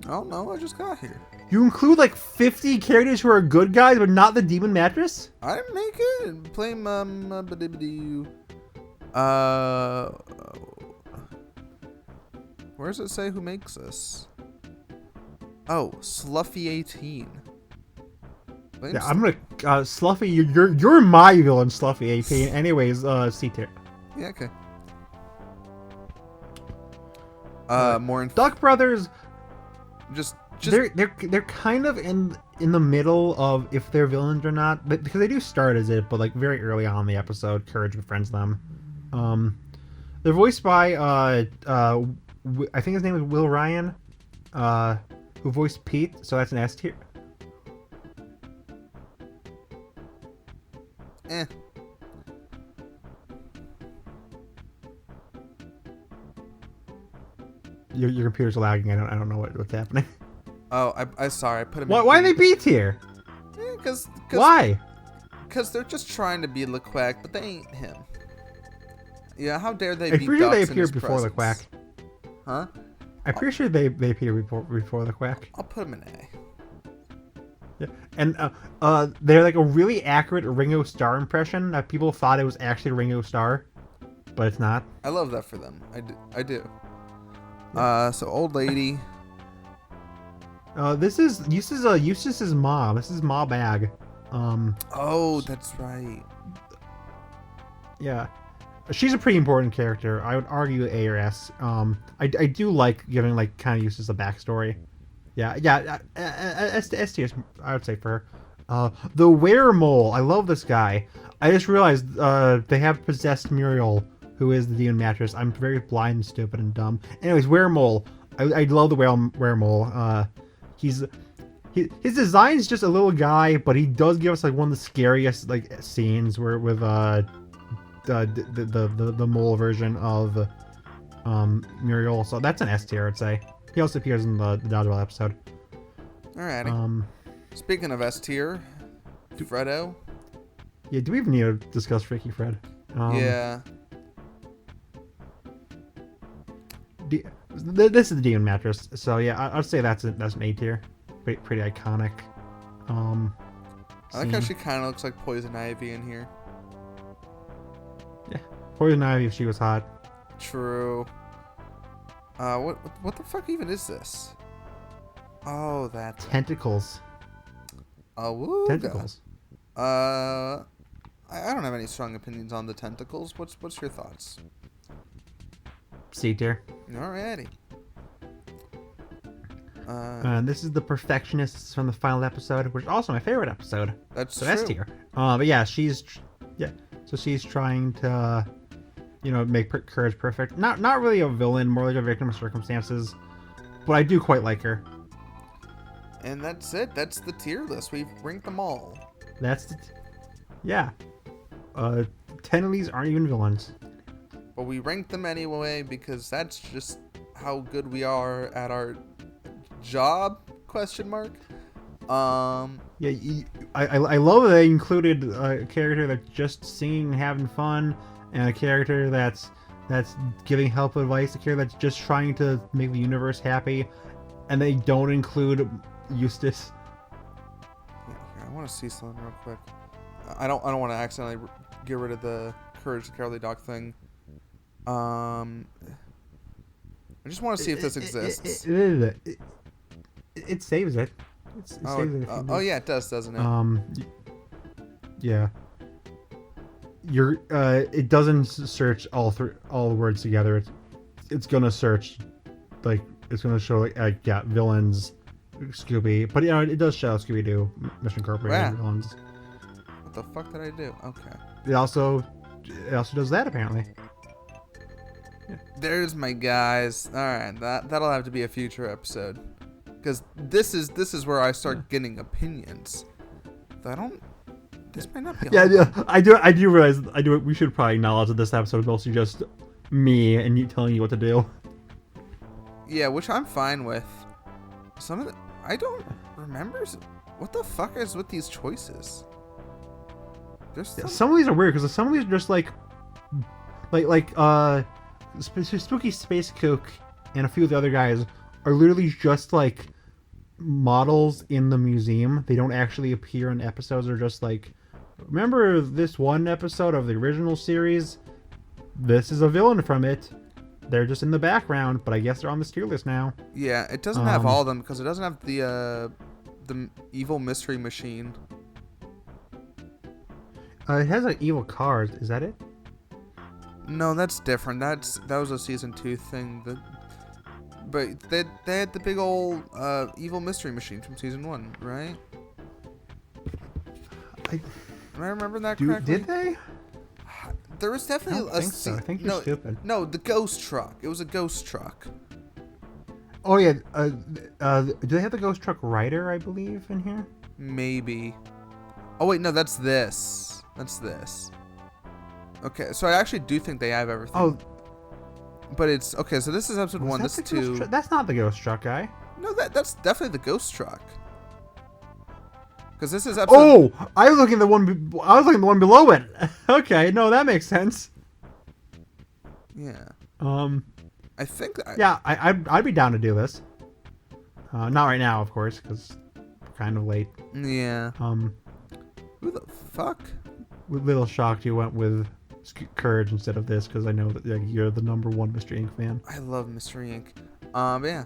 Speaker 2: I don't know. I just got here.
Speaker 1: You include like 50 characters who are good guys, but not the demon mattress?
Speaker 2: I didn't make it. Play where does it say who makes this? Oh, Sluffy18.
Speaker 1: Yeah, I'm gonna Sluffy. You're my villain, Sluffy18. Anyways, C tier.
Speaker 2: Yeah, okay. More
Speaker 1: Duck Brothers.
Speaker 2: Just
Speaker 1: they're kind of in the middle of if they're villains or not, but because they do start as it, but like very early on in the episode, Courage befriends them. They're voiced by I think his name is Will Ryan, who voiced Pete, so that's an S tier.
Speaker 2: Eh.
Speaker 1: Your computer's lagging. I don't know what's happening.
Speaker 2: Oh, I sorry. I put him.
Speaker 1: Why are they B tier?
Speaker 2: Because
Speaker 1: Why?
Speaker 2: Because they're just trying to be LeQuack, but they ain't him. Yeah, how dare they
Speaker 1: I'm
Speaker 2: be
Speaker 1: pretty sure they
Speaker 2: ducks in his
Speaker 1: appeared before the
Speaker 2: presence.
Speaker 1: Quack.
Speaker 2: Huh?
Speaker 1: I'm pretty sure they appeared before the Quack.
Speaker 2: I'll put him in A.
Speaker 1: Yeah. And they're like a really accurate Ringo Starr impression that people thought it was actually Ringo Starr, but it's not.
Speaker 2: I love that for them. I do. So old lady.
Speaker 1: This is Eustace's mom. This is Ma Bag.
Speaker 2: Oh, that's right.
Speaker 1: Yeah. She's a pretty important character. I would argue A or S. I do like giving like kind of Eustace a backstory. Yeah. S tier, I would say for her. The Weremole. I love this guy. I just realized they have possessed Muriel, who is the demon mattress. I'm very blind, and stupid, and dumb. Anyways, Weremole. I love the Weremole. His design is just a little guy, but he does give us like one of the scariest like scenes where with the mole version of Muriel. So that's an S tier, I'd say. He also appears in the Dodgeball episode.
Speaker 2: Alrighty. Speaking of S tier, Freddo.
Speaker 1: Yeah, do we even need to discuss Freaky Fred?
Speaker 2: Yeah.
Speaker 1: This is the demon mattress, so yeah, I'd say that's an A tier. Pretty iconic.
Speaker 2: I like how she kind of looks like Poison Ivy in here.
Speaker 1: Yeah, Poison Ivy if she was hot.
Speaker 2: True. What the fuck even is this? Oh, that's
Speaker 1: Tentacles.
Speaker 2: Oh, woo.
Speaker 1: Tentacles.
Speaker 2: I don't have any strong opinions on the tentacles. What's your thoughts?
Speaker 1: C tier.
Speaker 2: Alrighty.
Speaker 1: This is the Perfectionists from the final episode, which is also my favorite episode.
Speaker 2: That's
Speaker 1: so
Speaker 2: true.
Speaker 1: S tier. But yeah, she's trying to, make Courage perfect. Not really a villain, more like a victim of circumstances. But I do quite like her.
Speaker 2: And that's it. That's the tier list. We've ranked them all.
Speaker 1: That's the yeah. 10 of these aren't even villains.
Speaker 2: But we ranked them anyway because that's just how good we are at our job, question mark.
Speaker 1: Yeah, I love that they included a character that's just singing and having fun, and a character that's giving helpful advice, a character that's just trying to make the universe happy, and they don't include Eustace.
Speaker 2: Yeah, I want to see something real quick. I don't want to accidentally get rid of the Courage the Cowardly Dog thing. I just want to see if this exists.
Speaker 1: It saves it. It saves it.
Speaker 2: Oh yeah, it does, doesn't it?
Speaker 1: Yeah. It doesn't search all the words together. It's gonna search, like it's gonna show yeah, villains, Scooby, but it does show Scooby Doo, Mission Incorporated villains.
Speaker 2: What the fuck did I do? Okay.
Speaker 1: It also does that apparently.
Speaker 2: There's my guys. All right, that'll have to be a future episode, because this is where I start getting opinions. This might not be.
Speaker 1: Yeah, I do realize we should probably acknowledge that this episode is mostly just me and you telling you what to do.
Speaker 2: Yeah, which I'm fine with. I don't remember. What the fuck is with these choices?
Speaker 1: Some of these are weird because some of these are just like Spooky Space Kook and a few of the other guys are literally just like models in the museum. They don't actually appear in episodes. They're just like, remember this one episode of the original series? This is a villain from it. They're just in the background, but I guess they're on the tier list now.
Speaker 2: Yeah, it doesn't have all of them because it doesn't have the evil mystery machine.
Speaker 1: It has an evil card. Is that it?
Speaker 2: No, that's different. That was a season 2 thing. But they had the big old evil mystery machine from season 1, right? Am I remembering that correctly?
Speaker 1: Did they?
Speaker 2: There was definitely
Speaker 1: I think so. I think you're stupid.
Speaker 2: No, the ghost truck. It was a ghost truck.
Speaker 1: Oh yeah. Do they have the ghost truck rider? I believe in here.
Speaker 2: Maybe. Oh wait, no, that's this. That's this. Okay, so I actually do think they have everything.
Speaker 1: Oh.
Speaker 2: But it's okay. So this is episode 1. This is 2.
Speaker 1: That's not the ghost truck guy.
Speaker 2: No, that's definitely the ghost truck. Because this is episode.
Speaker 1: Oh, I was looking at the one below it. Okay, no, that makes sense.
Speaker 2: Yeah. I think.
Speaker 1: Yeah, I'd be down to do this. Not right now, of course, because we're kind of late.
Speaker 2: Yeah. Who the fuck?
Speaker 1: With little shocked you went with Courage instead of this, because I know that you're the number 1 Mr. Ink fan.
Speaker 2: I love Mr. Ink. Yeah.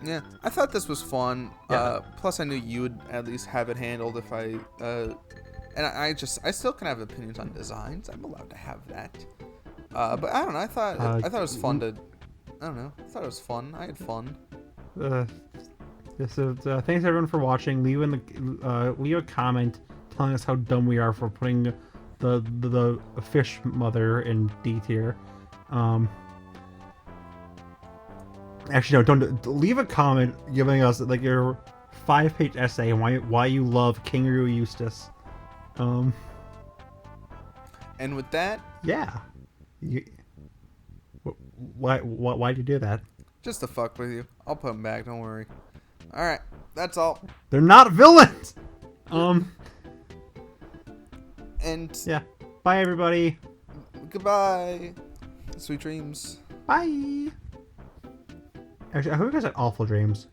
Speaker 2: Yeah, I thought this was fun.
Speaker 1: Yeah.
Speaker 2: Plus, I knew you would at least have it handled if I. And I still can have opinions on designs. I'm allowed to have that. But I don't know. I thought it was fun to. I don't know. I thought it was fun. I had fun.
Speaker 1: So thanks everyone for watching. Leave a comment telling us how dumb we are for putting the fish mother in D tier. Actually, no, don't leave a comment giving us like your 5-page essay on why you love Kangaroo Eustace.
Speaker 2: And with that,
Speaker 1: yeah, why'd you do that?
Speaker 2: Just to fuck with you. I'll put them back. Don't worry. All right, that's all.
Speaker 1: They're not villains.
Speaker 2: And
Speaker 1: yeah, bye everybody.
Speaker 2: Goodbye. Sweet dreams.
Speaker 1: Bye. Actually, I hope you guys had awful dreams.